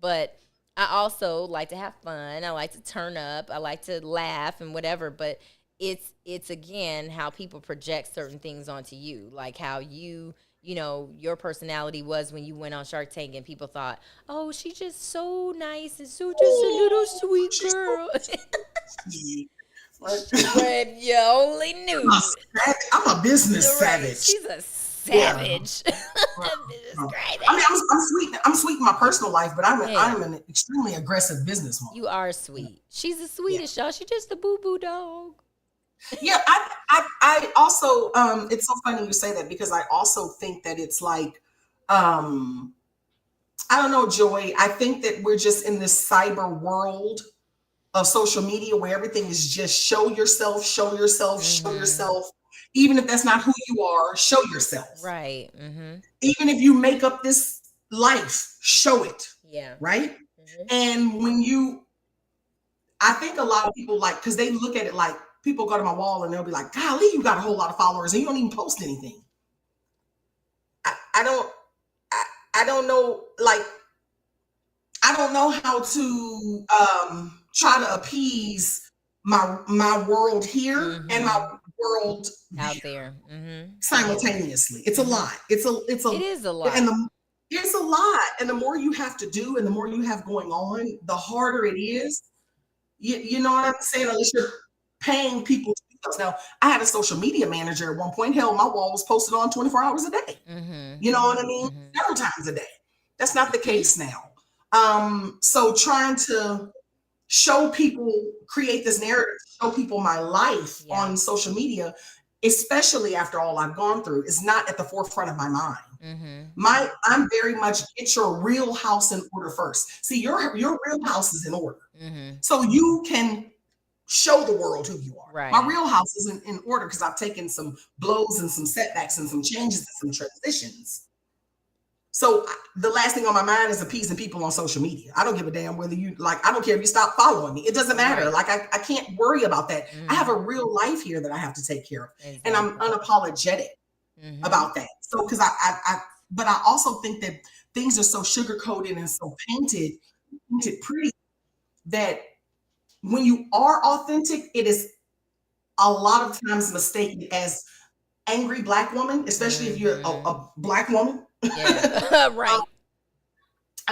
S1: but I also like to have fun. I like to turn up. I like to laugh and whatever, but it's again how people project certain things onto you, like how your personality was when you went on Shark Tank and people thought, "Oh, she's just so nice and so just a little
S2: oh,
S1: sweet
S2: she's so
S1: girl."
S2: sweet. Like,
S1: When you only knew.
S2: I'm a business
S1: Right.
S2: savage.
S1: She's a
S2: Yeah.
S1: savage.
S2: Well,
S1: This is
S2: I mean,
S1: crazy.
S2: I'm sweet. I'm sweet in my personal life, but I'm
S1: Yeah.
S2: an extremely aggressive businesswoman.
S1: You are sweet. She's the
S2: Yeah.
S1: sweetest, y'all. She just a boo boo dog.
S2: Yeah, I also it's so funny you say that because I also think that it's like um I don't know, Joy. I think that we're just in this cyber world of social media where everything is just show yourself, show yourself, show
S1: Mm-hmm.
S2: yourself. Even if that's not who you are, show yourself.
S1: Right. Mm-hmm.
S2: Even if you make up this life, show it,
S1: Yeah.
S2: right?
S1: Mm-hmm.
S2: And I think a lot of people like, because they look at it like people go to my wall and they'll be like, golly, you got a whole lot of followers and you don't even post anything. I don't, I, I don't know, like, I don't know how to try to appease my world here and my
S1: Mm-hmm.
S2: world
S1: Out
S2: there
S1: there. Mm-hmm. Yeah.
S2: simultaneously. It's a
S1: Mm-hmm.
S2: lot. It's a
S1: It is a
S2: and
S1: lot.
S2: it's a lot. And the more you have to do and the more you have going on, the harder it is. You know what I'm saying? Unless you're paying people to do those. Now, I had a social media manager at one point. Hell, my wall was posted on 24 hours a day.
S1: Mm-hmm.
S2: You know what I mean?
S1: Mm-hmm.
S2: Several times a day. That's not the case now. So trying to show people, create this narrative, show people my life
S1: Yeah.
S2: on social media, especially after all I've gone through, is not at the forefront of my mind.
S1: Mm-hmm.
S2: I'm very much get your real house in order first. See, your real house is in order.
S1: Mm-hmm.
S2: So you can show the world who you are. My
S1: Right.
S2: real house isn't in order because I've taken some blows and some setbacks and some changes and some transitions. So the last thing on my mind is appeasing people on social media. I don't give a damn whether you like, I don't care if you stop following me. It doesn't matter.
S1: Right.
S2: Like I can't worry about that. I have a
S1: Mm-hmm.
S2: real life here that I have to take care of. And I'm
S1: Exactly.
S2: unapologetic
S1: Mm-hmm.
S2: about that. So because but I also think that things are so sugar coated and so painted pretty that when you are authentic, it is a lot of times mistaken as angry black woman, especially if you're
S1: Mm-hmm.
S2: a black woman.
S1: Yeah. Right.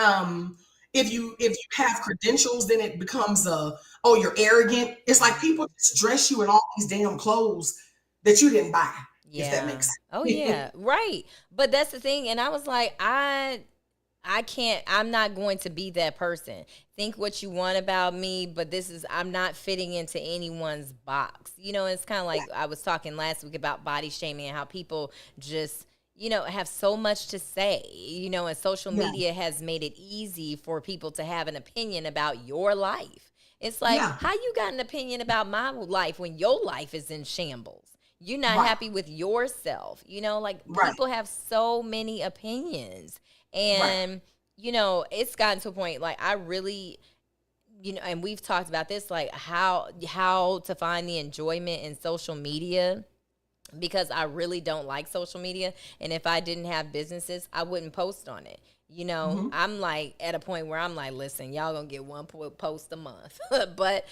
S2: um, if you have credentials, then it becomes a oh you're arrogant. It's like people just dress you in all these damn clothes that you didn't buy, if that
S1: Yeah.
S2: makes
S1: Oh
S2: sense.
S1: yeah. Right. But that's the thing. And I was like, I can't, I'm not going to be that person. Think what you want about me, but I'm not fitting into anyone's box. It's kind of like I was talking last week about body shaming and how people just, have so much to say, and social
S2: Yeah,
S1: media has made it easy for people to have an opinion about your life. It's like,
S2: Yeah.
S1: how you got an opinion about my life when your life is in shambles? You're not
S2: Right.
S1: happy with yourself. Like
S2: Right.
S1: people have so many opinions.
S2: Right.
S1: And, it's gotten to a point like I really, and we've talked about this, like how to find the enjoyment in social media, because I really don't like social media. And if I didn't have businesses, I wouldn't post on it.
S2: Hmm.
S1: I'm like at a point where I'm like, listen, y'all gonna get one post a month. but
S2: Not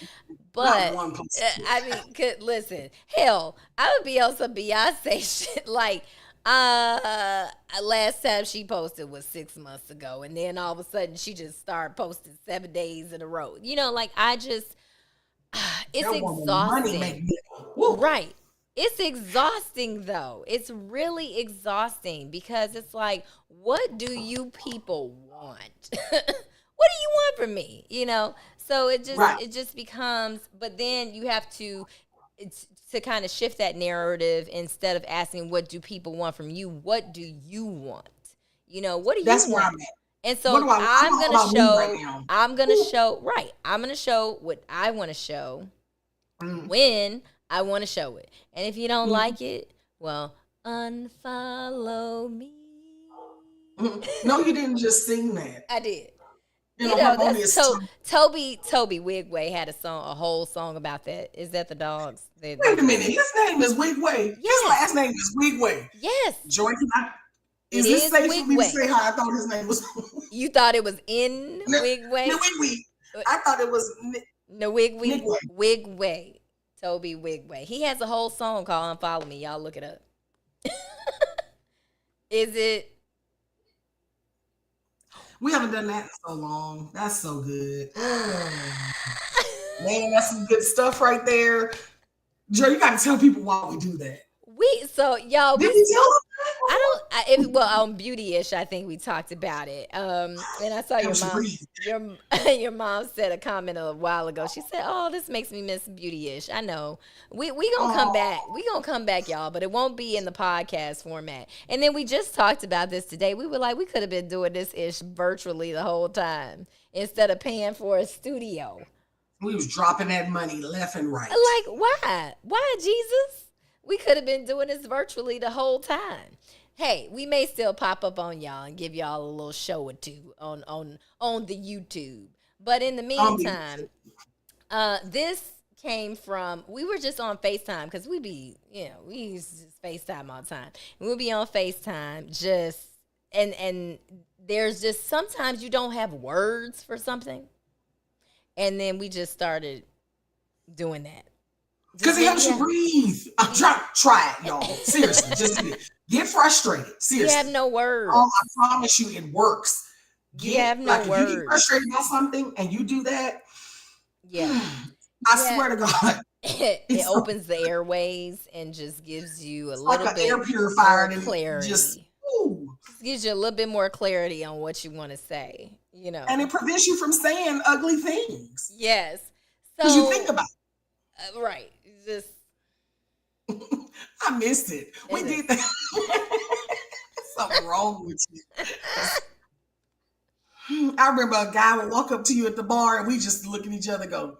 S1: but
S2: one person.
S1: I mean, listen, hell, I would be on some Beyonce shit. Like, last time she posted was 6 months ago, and then all of a sudden she just started posting 7 days in a row. Like I just, it's
S2: That woman money make
S1: exhausting.
S2: me. Woo.
S1: Right. It's exhausting though. It's really exhausting because it's like, what do you people want? What do you want from me? So it just
S2: Right.
S1: it just becomes, but then you have to it's to kind of shift that narrative. Instead of asking what do people want from you, what do you want? What do you
S2: That's where
S1: want?
S2: I'm at.
S1: And
S2: What
S1: so
S2: do I? I'm all about me right now. Woo.
S1: I'm gonna show what I want to show
S2: Mm.
S1: when I want to show it. And if you don't
S2: Mm.
S1: like it, well, unfollow me.
S2: Mm. No, you didn't just sing that
S1: I did.
S2: in a
S1: That's
S2: harmonious tone.
S1: Toby Wigway had a whole song about that. Is that the dogs? They
S2: Wait a
S1: do
S2: minute.
S1: it.
S2: His name is Wigway. His
S1: Yes,
S2: last name is Wigway.
S1: yes,
S2: Joy,
S1: it
S2: is this
S1: is
S2: safe for me to
S1: Wigway.
S2: say how I thought his name was?
S1: You thought it was in
S2: No,
S1: Wigway?
S2: Wigway. I thought it was
S1: No,
S2: Wigway.
S1: Wigway. Toby Wigway. He has a whole song called "Unfollow Me." Y'all look it up. Is it?
S2: We haven't done that in so long. That's so good. Man, that's some good stuff right there. Joe, you got to tell people why we do that.
S1: Y'all,
S2: Did we tell them
S1: I don't. Well, on Beauty-ish, I think we talked about it. And I saw
S2: that?
S1: your
S2: Was
S1: mom.
S2: reason.
S1: Your mom said a comment a while ago. She said, "Oh, this makes me miss Beauty-ish." I know. We gonna come
S2: Oh,
S1: back. We gonna come back, y'all. But it won't be in the podcast format. And then we just talked about this today. We were like, we could have been doing this ish virtually the whole time instead of paying for a studio.
S2: we was dropping that money left and right.
S1: Like, why? Why, Jesus? We could have been doing this virtually the whole time. Hey, we may still pop up on y'all and give y'all a little show or two on the YouTube. But in the
S2: Um,
S1: meantime, this came from, we were just on FaceTime because we used to just FaceTime all the time. And we'll be on FaceTime just and there's just sometimes you don't have words for something. And then we just started doing that.
S2: Because
S1: Just
S2: it
S1: didn't
S2: helps you
S1: have
S2: breathe. I'm try it, y'all. Seriously, just do it. Get frustrated.
S1: you have
S2: Seriously.
S1: no
S2: I
S1: words.
S2: promise you it works.
S1: You have no
S2: If you get
S1: words.
S2: frustrated about something and you do that,
S1: Yeah.
S2: I
S1: Yeah.
S2: swear to God,
S1: It
S2: it's,
S1: opens the airways and just gives you a
S2: it's like
S1: little
S2: an air
S1: bit
S2: purifier
S1: more
S2: and it just,
S1: clarity.
S2: ooh.
S1: Just gives you a little bit more clarity on what you want to say,
S2: And it prevents you from saying ugly things.
S1: Yes.
S2: Because you think
S1: So,
S2: about
S1: right. Just,
S2: it. I missed it. We
S1: and
S2: did that. Something wrong with you. I remember a guy would walk up to you at the bar and we just look at each other and go,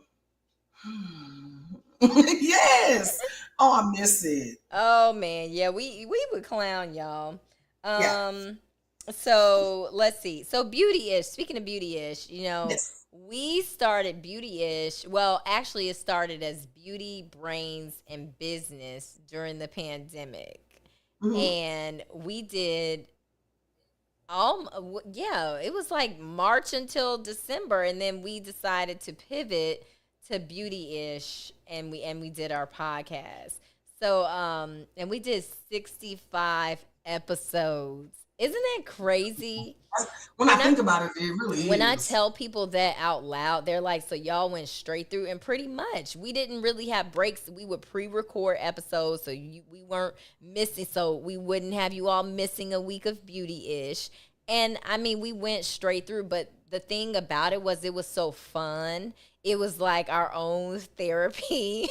S2: yes. Oh, I miss it.
S1: oh man, yeah, we would clown y'all.
S2: Yeah.
S1: So let's see. So Beauty-ish. Speaking of Beauty-ish,
S2: Yes.
S1: we started Beauty-ish. Well, actually, it started as Beauty, Brains, and Business during the pandemic,
S2: Mhm.
S1: and we did. Yeah, it was like March until December, and then we decided to pivot to Beauty-ish, and we did our podcast. So and we did 65 episodes. Isn't that crazy?
S2: When I
S1: When I
S2: think about it, it really
S1: when I
S2: is.
S1: tell people that out loud, they're like, "So y'all went straight through?" And pretty much, we didn't really have breaks. We would pre-record episodes, so we weren't missing, so we wouldn't have you all missing a week of Beauty-ish. And I mean, we went straight through. But the thing about it was so fun. It was like our own therapy.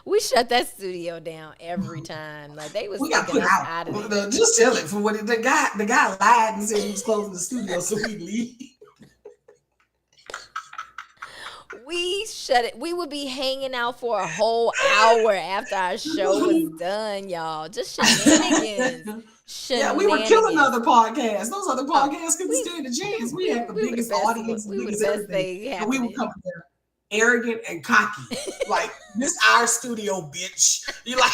S1: We shut that studio down every time. Like they was
S2: We got
S1: taking
S2: put
S1: us
S2: out.
S1: out of there.
S2: Just tell it for what the guy lied and said he was closing the studio so we leave.
S1: we shut it. We would be hanging out for a whole hour after our show was done, y'all. Just shenanigans.
S2: Yeah, we were killing
S1: Shenanigans.
S2: other podcasts. Those other
S1: Oh,
S2: podcasts couldn't
S1: we
S2: stand a chance. We had the
S1: we were the
S2: biggest
S1: best.
S2: audience, the
S1: We were the
S2: biggest
S1: best
S2: everything,
S1: thing
S2: and we would
S1: happening.
S2: come there arrogant and cocky, like this our studio, bitch. You like?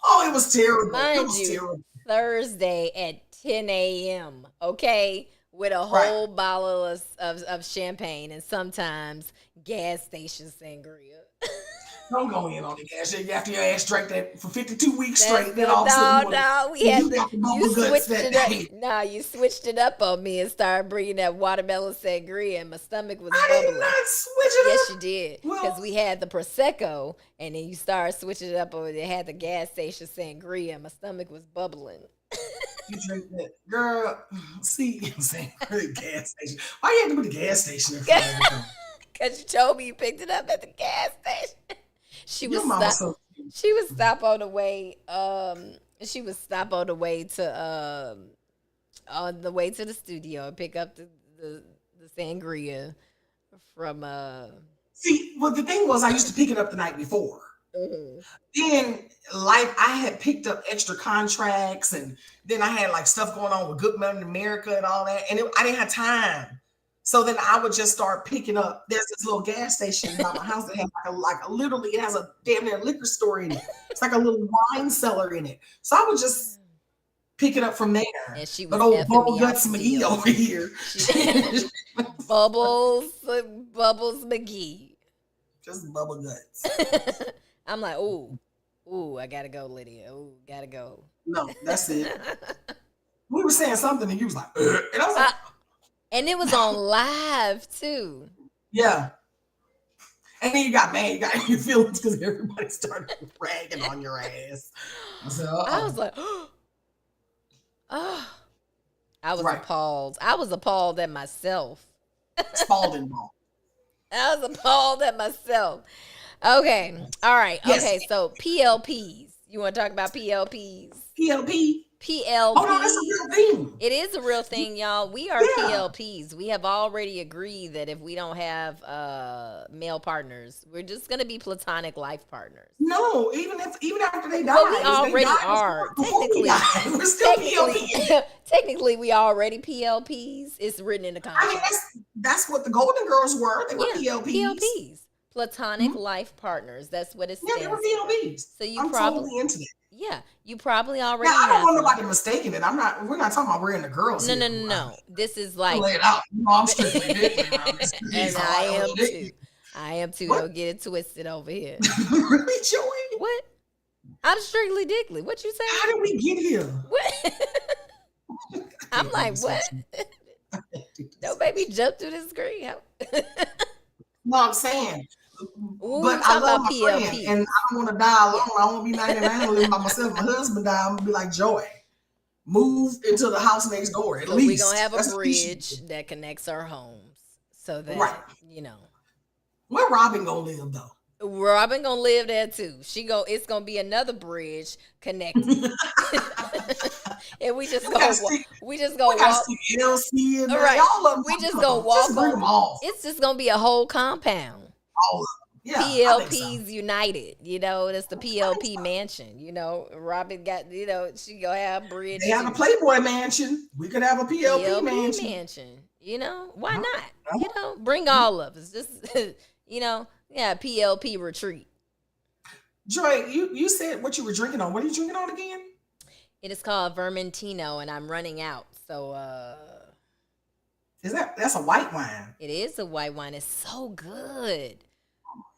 S2: Oh, it was terrible. It
S1: Mind
S2: was
S1: you,
S2: terrible.
S1: Thursday at 10 a.m., okay, with a
S2: Right.
S1: whole bottle of champagne and sometimes gas station sangria.
S2: Don't go in on the gas shit after your ass drank that for 52 weeks
S1: That's
S2: straight. Then all of a sudden
S1: we had
S2: you got the
S1: you
S2: bubble guts
S1: switched
S2: that
S1: it up.
S2: day.
S1: Nah, you switched it up on me and started bringing that watermelon sangria, and my stomach was
S2: I did
S1: bubbling.
S2: not switch it
S1: Yes,
S2: up.
S1: you did.
S2: Well,
S1: Because we had the Prosecco, and then you started switching it up over there. Had the gas station sangria, and my stomach was bubbling.
S2: you drink that. Girl, see, I'm saying the gas station. Why you have to put the gas station in front of everything?
S1: Because you told me you picked it up at the gas station. She was
S2: Your mama
S1: stop.
S2: so cute.
S1: She would stop on the way. She would stop on the way to the studio and pick up the sangria from
S2: See, well, the thing was, I used to pick it up the night before.
S1: mhm.
S2: Then, like, I had picked up extra contracts, and then I had like stuff going on with Good Morning America and all that, and I didn't have time. So then I would just start picking up. There's this little gas station by my house that has literally it has a damn near liquor store in it. It's like a little wine cellar in it. So I would just pick it up from there.
S1: And she
S2: But
S1: was
S2: old
S1: effing
S2: Bubble
S1: me out
S2: Guts McGee
S1: still.
S2: over here,
S1: Bubbles McGee.
S2: just Bubble Guts.
S1: I'm like, ooh, I gotta go, Lydia. Ooh, gotta go.
S2: No, that's it. We were saying something, and you was like, and I was like,
S1: And it was on live too.
S2: yeah. And then you got mad, you got your feelings because everybody started ragging on your ass. I said,
S1: I was
S2: uh-oh.
S1: like, oh, I was
S2: Right.
S1: appalled. I was appalled at myself.
S2: Spalding ball.
S1: I was appalled at myself. Okay. All right.
S2: Yes.
S1: Okay. So PLPs. You want to talk about PLPs?
S2: PLP.
S1: PLPs.
S2: Oh, no, that's a real thing.
S1: It is a real thing, y'all. We are
S2: Yeah.
S1: PLPs. We have already agreed that if we don't have male partners, we're just gonna be platonic life partners.
S2: No, even after they die.
S1: Well, we
S2: if they
S1: already
S2: die
S1: are.
S2: before we die, we're still PLP.
S1: Technically, we already PLPs. It's written in the
S2: I mean,
S1: contract.
S2: that's what the Golden Girls were. They were PLPs.
S1: PLPs. Platonic
S2: Mhm.
S1: Life Partners. That's what it
S2: Yeah, they were
S1: stands for.
S2: PLPs.
S1: So you
S2: I'm
S1: probably,
S2: totally into that.
S1: yeah, you probably already
S2: Now, I don't
S1: have
S2: want
S1: one.
S2: nobody mistaking it. We're not talking about we're in the girls
S1: No,
S2: here.
S1: no, no, no. This is
S2: I
S1: like,
S2: lay it out. You know, I'm strictly dick around this
S1: and
S2: piece.
S1: I am
S2: dick.
S1: too. I am too.
S2: What?
S1: Don't get it twisted over here.
S2: Really, Joey?
S1: What? I'm strictly dickly. What you say?
S2: How did we get here?
S1: What? I'm like, what? Don't make me jump through the screen.
S2: No, I'm saying.
S1: Ooh,
S2: But
S1: we
S2: I
S1: talking
S2: love
S1: about
S2: my friend,
S1: PLP.
S2: and I don't want to die alone. I won't be 99 living by myself. My husband died. I'm gonna be like Joey. Move into the house next door. At
S1: So
S2: least
S1: we're gonna have a
S2: That's what we should
S1: bridge
S2: do.
S1: that connects our homes, so that
S2: Right.
S1: you know.
S2: Where Robin gonna live though?
S1: Robin gonna live there too. It's gonna be another bridge connected, and we just
S2: We gotta
S1: go.
S2: stick.
S1: We just
S2: We
S1: go
S2: gotta
S1: walk.
S2: stick LC in
S1: All
S2: there.
S1: right,
S2: All of them.
S1: we just
S2: come
S1: go
S2: on,
S1: walk
S2: Just bring them
S1: over.
S2: all.
S1: It's just gonna be a whole compound.
S2: All of them. Yeah, I think so.
S1: PLPs United, that's the
S2: I think
S1: PLP
S2: so.
S1: mansion. Robin got, she gonna have bridge
S2: They have a
S1: too.
S2: Playboy mansion. We could have a PLP mansion.
S1: mansion. Why
S2: Uh-huh.
S1: not?
S2: Uh-huh.
S1: Bring all of us. Just PLP retreat.
S2: Joy, you said what you were drinking on. What are you drinking on again?
S1: It is called Vermentino, and I'm running out. So
S2: That's a white wine?
S1: it is a white wine. It's so good.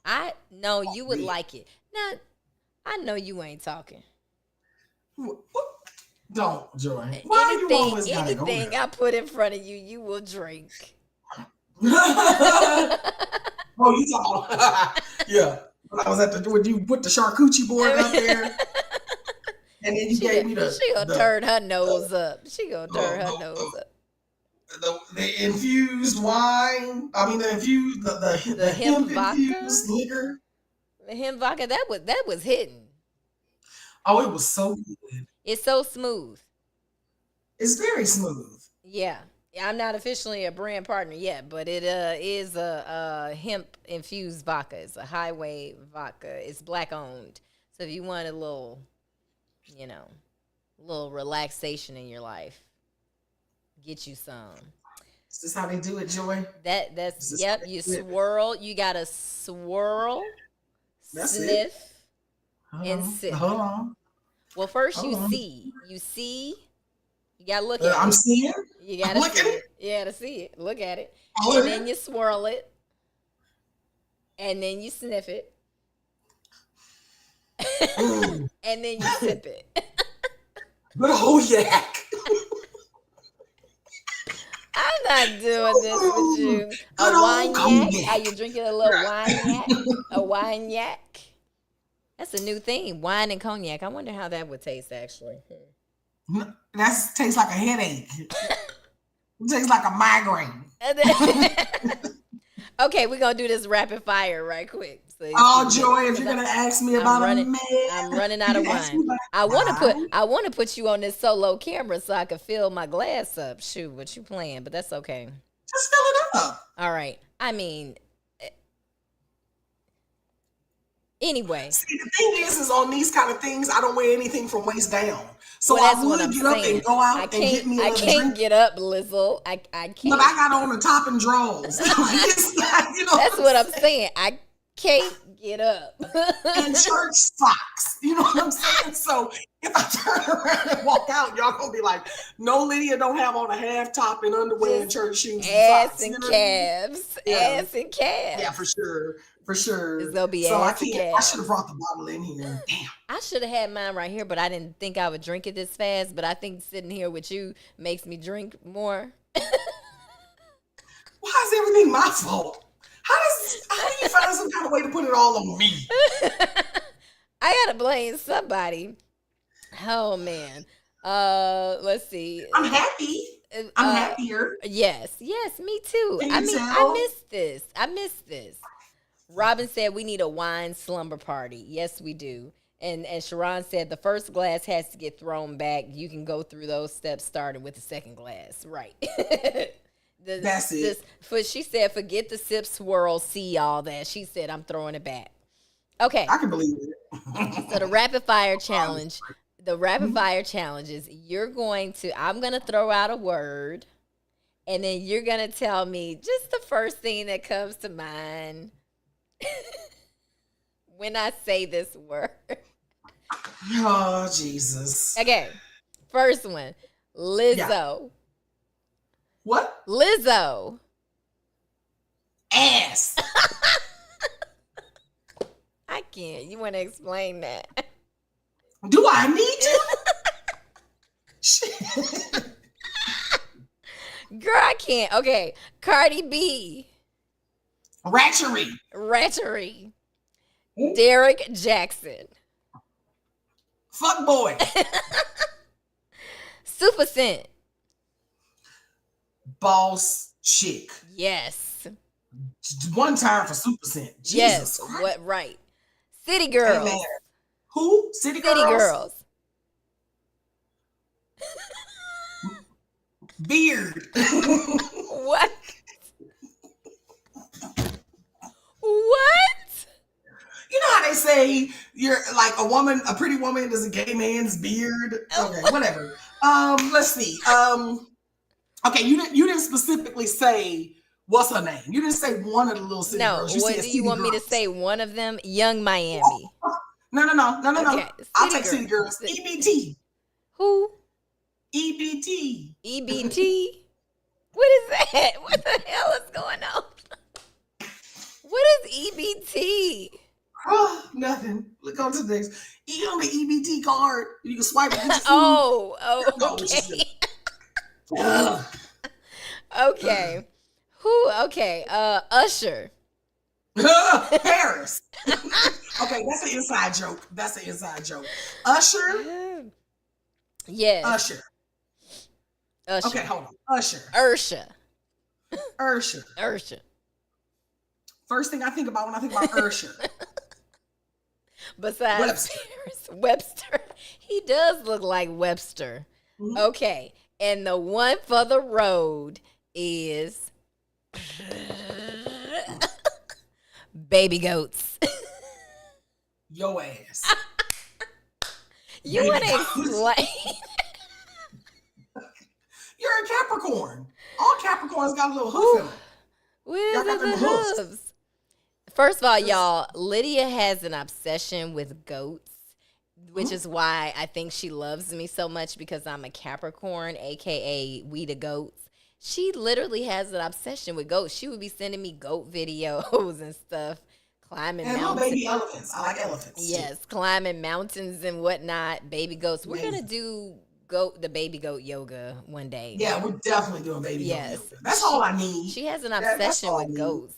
S1: I know you would
S2: Red.
S1: like it. Now, I know you ain't talking.
S2: What? Don't, Joy. Why you always gotta go
S1: Anything
S2: there?
S1: I put in front of you, you will drink.
S2: Oh, you talking? Yeah. When I was when you put the charcuterie board up there, and then you gave me
S1: She gonna turn her nose up. She gonna turn her nose up.
S2: the infused wine. I mean, the infused the
S1: hemp
S2: hemp
S1: vodka?
S2: infused liquor.
S1: The hemp vodka, that was hidden.
S2: Oh, it was so good.
S1: It's so smooth.
S2: It's very smooth.
S1: Yeah. I'm not officially a brand partner yet, but it is a hemp infused vodka. It's a highway vodka. It's black owned. So if you want a little, you know, little relaxation in your life, get you some.
S2: Is this how they do it, Joy?
S1: That's
S2: Is this how
S1: yep. You
S2: they do it?
S1: swirl. You gotta swirl,
S2: That's it.
S1: sniff, and sip.
S2: Hold on.
S1: Well, first
S2: Hold on.
S1: you see. You gotta look at
S2: I'm
S1: it.
S2: seeing.
S1: You
S2: I'm
S1: gotta see
S2: looking.
S1: it. You gotta see it. Look at it,
S2: Hold
S1: and then
S2: it.
S1: you swirl it, and then you sniff it,
S2: Mm.
S1: and then you sip it.
S2: Good old yak.
S1: I'm not doing this with you. A
S2: Good old
S1: wine yak? Are
S2: cognac.
S1: you drinking a little wine yak? A wine yak? That's a new thing. Wine and cognac. I wonder how that would taste actually.
S2: That tastes like a headache. It tastes like a migraine.
S1: Okay, we're gonna do this rapid fire right quick. So
S2: Oh, Joy, if you're gonna ask me about a man,
S1: I'm running out of wine. I want to put you on this solo camera so I can fill my glass up. Shoot, what you playing? But that's okay.
S2: Just fill it up.
S1: All right. I mean, anyway.
S2: See, the thing is on these kind of things, I don't wear anything from waist down. So
S1: Well, that's
S2: I
S1: what
S2: would
S1: I'm
S2: get up
S1: saying.
S2: and go out and get me
S1: I
S2: another
S1: can't
S2: drink.
S1: get up, Lizzle. I can't.
S2: But I got on the top and drawers. It's not, you know
S1: That's what I'm saying. I can't get up.
S2: and church socks. You know what I'm saying? So if I turn around and walk out, y'all gonna be like, no, Lydia don't have on a half top and underwear and church shoes.
S1: Ass
S2: And socks.
S1: and
S2: You know what I mean?
S1: calves.
S2: Yeah.
S1: Ass and calves.
S2: Yeah, for sure. For sure.
S1: It's gonna be
S2: so
S1: ass and
S2: I
S1: calves.
S2: should have brought the bottle in here. Damn.
S1: I should have had mine right here, but I didn't think I would drink it this fast. But I think sitting here with you makes me drink more.
S2: Why is everything my fault? How do you find some kind of way to put it all on me?
S1: I gotta blame somebody. Oh man. Let's see.
S2: I'm happy. I'm happier.
S1: Yes, me too.
S2: Can
S1: I
S2: you
S1: mean,
S2: tell?
S1: I miss this. Robin said we need a wine slumber party. Yes, we do. And Sharon said the first glass has to get thrown back. You can go through those steps starting with the second glass. Right.
S2: That's it.
S1: She said, forget the sip, swirl, see all that. She said, I'm throwing it back. Okay.
S2: I can believe it.
S1: So the rapid fire challenge. The rapid fire challenge is I'm going to throw out a word, and then you're going to tell me just the first thing that comes to mind when I say this word.
S2: Oh, Jesus.
S1: Okay. First one. Lizzo.
S2: Yeah. What?
S1: Lizzo.
S2: Ass.
S1: I can't. You want to explain that?
S2: Do I need to? Shit.
S1: Girl, I can't. Okay. Cardi B.
S2: Ratchery.
S1: Ratchery. Derek Jackson.
S2: Fuck boy.
S1: Super Scent.
S2: Boss chick.
S1: Yes.
S2: One time for Super Scent. Jesus
S1: Yes.
S2: Christ.
S1: What? Right. City Girls.
S2: Amen. Who? City Girls?
S1: City Girls.
S2: Beard.
S1: What? What?
S2: You know how they say you're like a pretty woman is a gay man's beard? Okay, whatever. Let's see. Okay, you didn't specifically say what's her name. You didn't say one of the little city girls. You
S1: what
S2: said
S1: do you
S2: City
S1: want me to
S2: Girls.
S1: say? One of them? Young Miami.
S2: No.
S1: Okay,
S2: I'll
S1: City
S2: take City
S1: Girls.
S2: Girls. EBT.
S1: Who?
S2: EBT.
S1: EBT? What is that? What the hell is going on? What is EBT?
S2: Oh, nothing. Look on to the next. You on the EBT card. You can swipe it.
S1: Okay.
S2: Ugh.
S1: Okay. Who? Okay. Usher.
S2: Paris. Okay, that's an inside joke. Usher.
S1: Yes.
S2: Usher. Okay, hold on. Usher.
S1: Ursha.
S2: First thing I think about when I think about Usher.
S1: Besides Webster. He does look like Webster. Mm-hmm. Okay. And the one for the road is baby goats.
S2: Your ass.
S1: You
S2: Baby
S1: want to
S2: goats.
S1: explain?
S2: You're a Capricorn. All Capricorns got a little hoof in them.
S1: Where's
S2: Y'all got them
S1: the
S2: hoofs.
S1: hooves? First of all,
S2: Just,
S1: y'all, Lydia has an obsession with goats, which
S2: mhm.
S1: is why I think she loves me so much because I'm a Capricorn, aka we the goats. She literally has an obsession with goats. She would be sending me goat videos and stuff, climbing
S2: And little
S1: mountains.
S2: baby elephants. I like elephants too.
S1: Yes, climbing mountains and whatnot. Baby goats. We're gonna
S2: Amazing.
S1: do the baby goat yoga one day.
S2: Yeah, we're definitely doing baby goat
S1: Yes,
S2: yoga. That's all I need.
S1: she has an
S2: That's
S1: obsession
S2: all I
S1: with
S2: need.
S1: goats.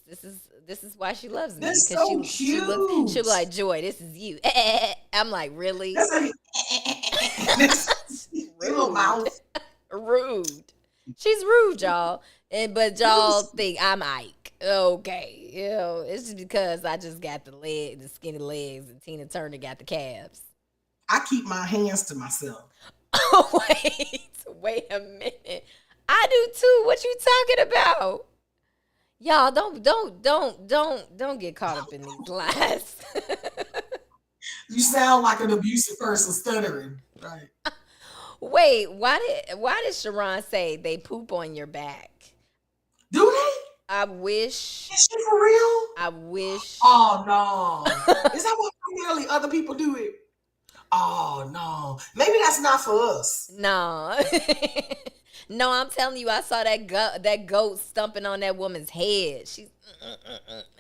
S1: This is why she loves me
S2: That's
S1: because
S2: so
S1: she'll be
S2: cute.
S1: like, Joy, this is you. I'm like, really?
S2: That's a this little
S1: Rude.
S2: mouth.
S1: Rude. She's rude, y'all. But y'all think I'm Ike. Okay. It's just because I just got the skinny legs, and Tina Turner got the calves.
S2: I keep my hands to myself.
S1: Oh, wait a minute. I do too. What you talking about? Y'all don't get caught up in these lies.
S2: You sound like an abusive person stuttering. Right.
S1: Wait, why did Sharon say they poop on your back?
S2: Do they?
S1: I wish.
S2: Is she for real?
S1: I wish.
S2: Oh no. Is that what primarily other people do it? Oh no. Maybe that's not for us.
S1: No. No, I'm telling you, I saw that goat stumping on that woman's head.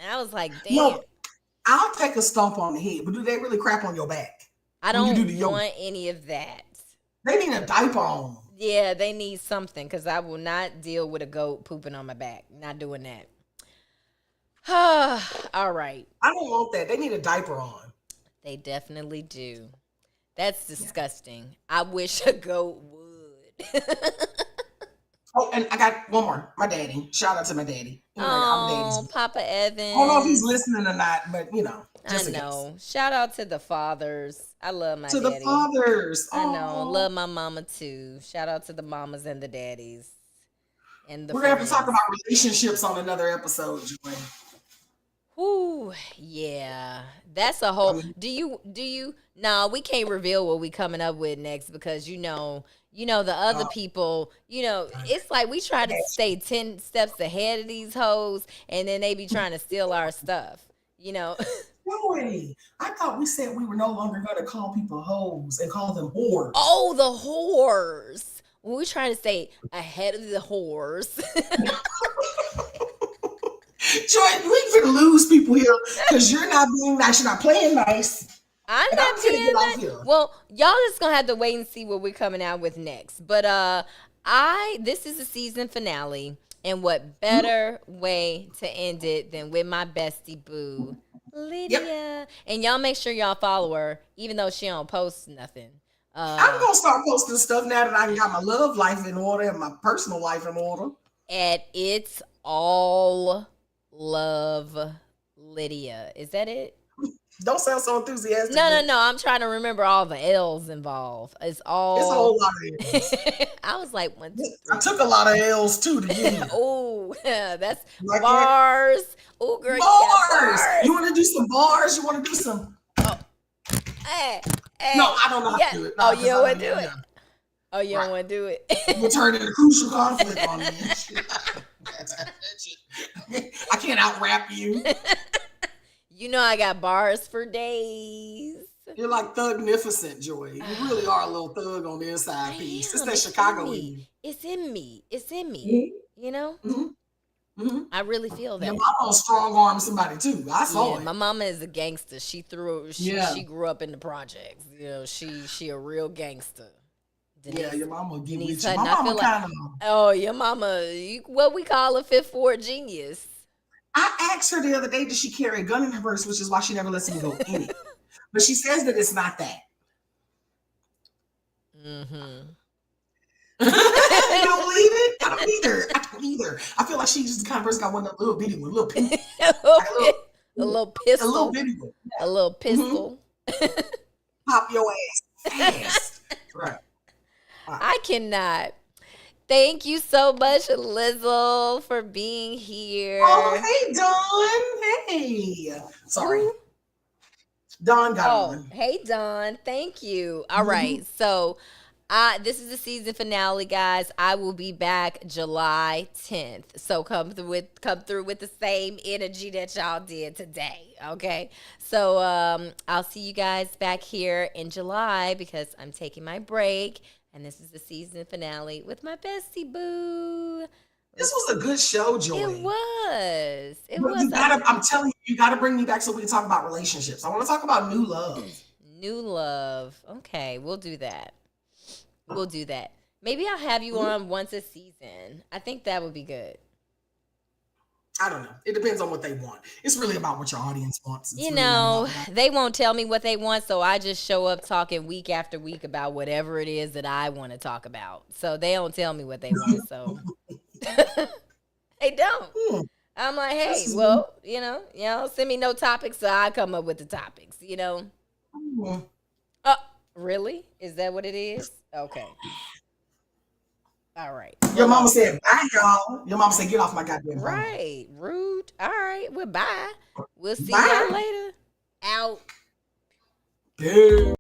S1: I was like, damn.
S2: No, I'll take a stomp on the head, but do they really crap on your back
S1: I
S2: when you do
S1: don't
S2: the yoga?
S1: want any of that.
S2: They need a diaper on.
S1: Yeah, they need something because I will not deal with a goat pooping on my back. Not doing that. All right.
S2: I don't want that. They need a diaper on.
S1: They definitely do. That's
S2: Yeah.
S1: disgusting. I wish a goat would.
S2: Oh, and I got one more. My daddy. Shout out to my daddy. You know, I'm a daddy's
S1: Oh,
S2: boy.
S1: Papa
S2: I don't know if he's
S1: Evans.
S2: listening or not, but
S1: I
S2: just in case.
S1: know. Shout out to the fathers. I love my
S2: To the
S1: daddy.
S2: fathers.
S1: I know.
S2: Oh,
S1: Love my mama too. Shout out to the mamas and the daddies and the
S2: we're gonna have to talk
S1: friends.
S2: about relationships on another episode, Joy.
S1: Whew, yeah. That's a
S2: I
S1: whole
S2: mean,
S1: do you no, we can't reveal what we coming up with next because the other
S2: uh,
S1: people, it's like we try to stay 10 steps ahead of these hoes and then they be trying to steal our stuff.
S2: Joy, I thought we said we were no longer gonna call people hoes and call them whores.
S1: Oh, the whores. We're trying to stay ahead of the whores.
S2: Joy, we finna lose people here because you're not being nice. You're not playing nice.
S1: I'm
S2: And I'm
S1: not
S2: finna
S1: being
S2: get off
S1: that.
S2: here.
S1: Well, y'all just gonna have to wait and see what we're coming out with next. But this is the season finale, and what
S2: Mhm.
S1: better way to end it than with my bestie boo,
S2: Yep.
S1: Lydia. And y'all make sure y'all follow her, even though she don't post nothing.
S2: I'm gonna start posting stuff now that I got my love life in order and my personal life in order.
S1: At It's All Love Lydia. Is that it?
S2: Don't sound so enthusiastic,
S1: No, no,
S2: but
S1: no. I'm trying to remember all the L's involved. It's
S2: it's a
S1: all.
S2: whole lot of L's.
S1: I was like 1, 2,
S2: I
S1: 3.
S2: took a lot of L's too to get here.
S1: Oh, that's
S2: Like that.
S1: bars. Oh, girl, you got
S2: Bars. You
S1: bars.
S2: want to do some bars? You want to do some?
S1: Oh, hey,
S2: No,
S1: hey.
S2: I don't know how
S1: Yeah.
S2: to do it.
S1: Oh,
S2: No,
S1: you
S2: because
S1: don't
S2: I
S1: want
S2: know
S1: to do
S2: you.
S1: it.
S2: Yeah,
S1: Oh, you don't
S2: right.
S1: want to do it.
S2: You're turning a crucial conflict on me. I can't out rap you.
S1: I got bars for days.
S2: You're like thugnificent, Joy. You really are a little thug on the inside
S1: I
S2: piece. It's
S1: am.
S2: that
S1: It's in
S2: Chicago in
S1: me.
S2: you.
S1: It's in me. It's in me.
S2: Mhm,
S1: You know,
S2: mhm, mhm.
S1: I really feel
S2: Your
S1: that.
S2: mama strong arm somebody too. I
S1: Yeah,
S2: saw it.
S1: my mama is a gangster.
S2: Yeah,
S1: She grew up in the projects. She a real gangster.
S2: yeah.
S1: Denise
S2: Your mama will get
S1: Denise
S2: with you. My
S1: Hutton. I
S2: mama
S1: feel like,
S2: kind of.
S1: oh, your mama, what we call a fifth ward genius.
S2: I asked her the other day, does she carry a gun in her purse, which is why she never lets me go in it. But she says that it's not that.
S1: Mm-hmm.
S2: You don't believe it? I don't either. I don't either. I feel like she's just the kind of person got one of the little bitty one, little pink, like
S1: A little
S2: a little
S1: pistol.
S2: bitty one.
S1: A little
S2: Mm-hmm.
S1: pistol.
S2: Pop your ass fast. Right. Right.
S1: I cannot. Thank you so much, Lizzle, for being
S2: Oh,
S1: here.
S2: hey, Dawn. Hey. Sorry.
S1: Who?
S2: Dawn got
S1: Oh,
S2: on.
S1: hey Don. Thank you. All
S2: Mhm.
S1: right. So, this is the season finale, guys. I will be back July 10th. So come through with the same energy that y'all did today. Okay. So I'll see you guys back here in July because I'm taking my break. And this is the season finale with my bestie boo.
S2: This
S1: Let's
S2: was a good show,
S1: It
S2: Joy.
S1: was. It
S2: But
S1: was.
S2: you gotta, I'm telling you, you gotta bring me back so we can talk about relationships. I want to talk about new love.
S1: New love. Okay, we'll do that. We'll do that. Maybe I'll have you
S2: Mhm.
S1: on once a season. I think that would be good.
S2: I don't know. It depends on what they want. It's really about what your audience wants. It's
S1: You
S2: really not about
S1: know,
S2: what I.
S1: they won't tell me what they want, so I just show up talking week after week about whatever it is that I want to talk about. So they don't tell me what they want, so they don't.
S2: Hmm,
S1: I'm like,
S2: this
S1: hey,
S2: is good.
S1: well, send me no topics, so I come up with the topics.
S2: Hmm.
S1: Oh, really? Is that what it is? Okay. All right.
S2: Your
S1: Well,
S2: mama said, bye, y'all. Your mama said, get off my goddamn phone.
S1: right. Rude. All right. Well, bye. We'll see y'all
S2: Bye.
S1: later. Out.
S2: Boo.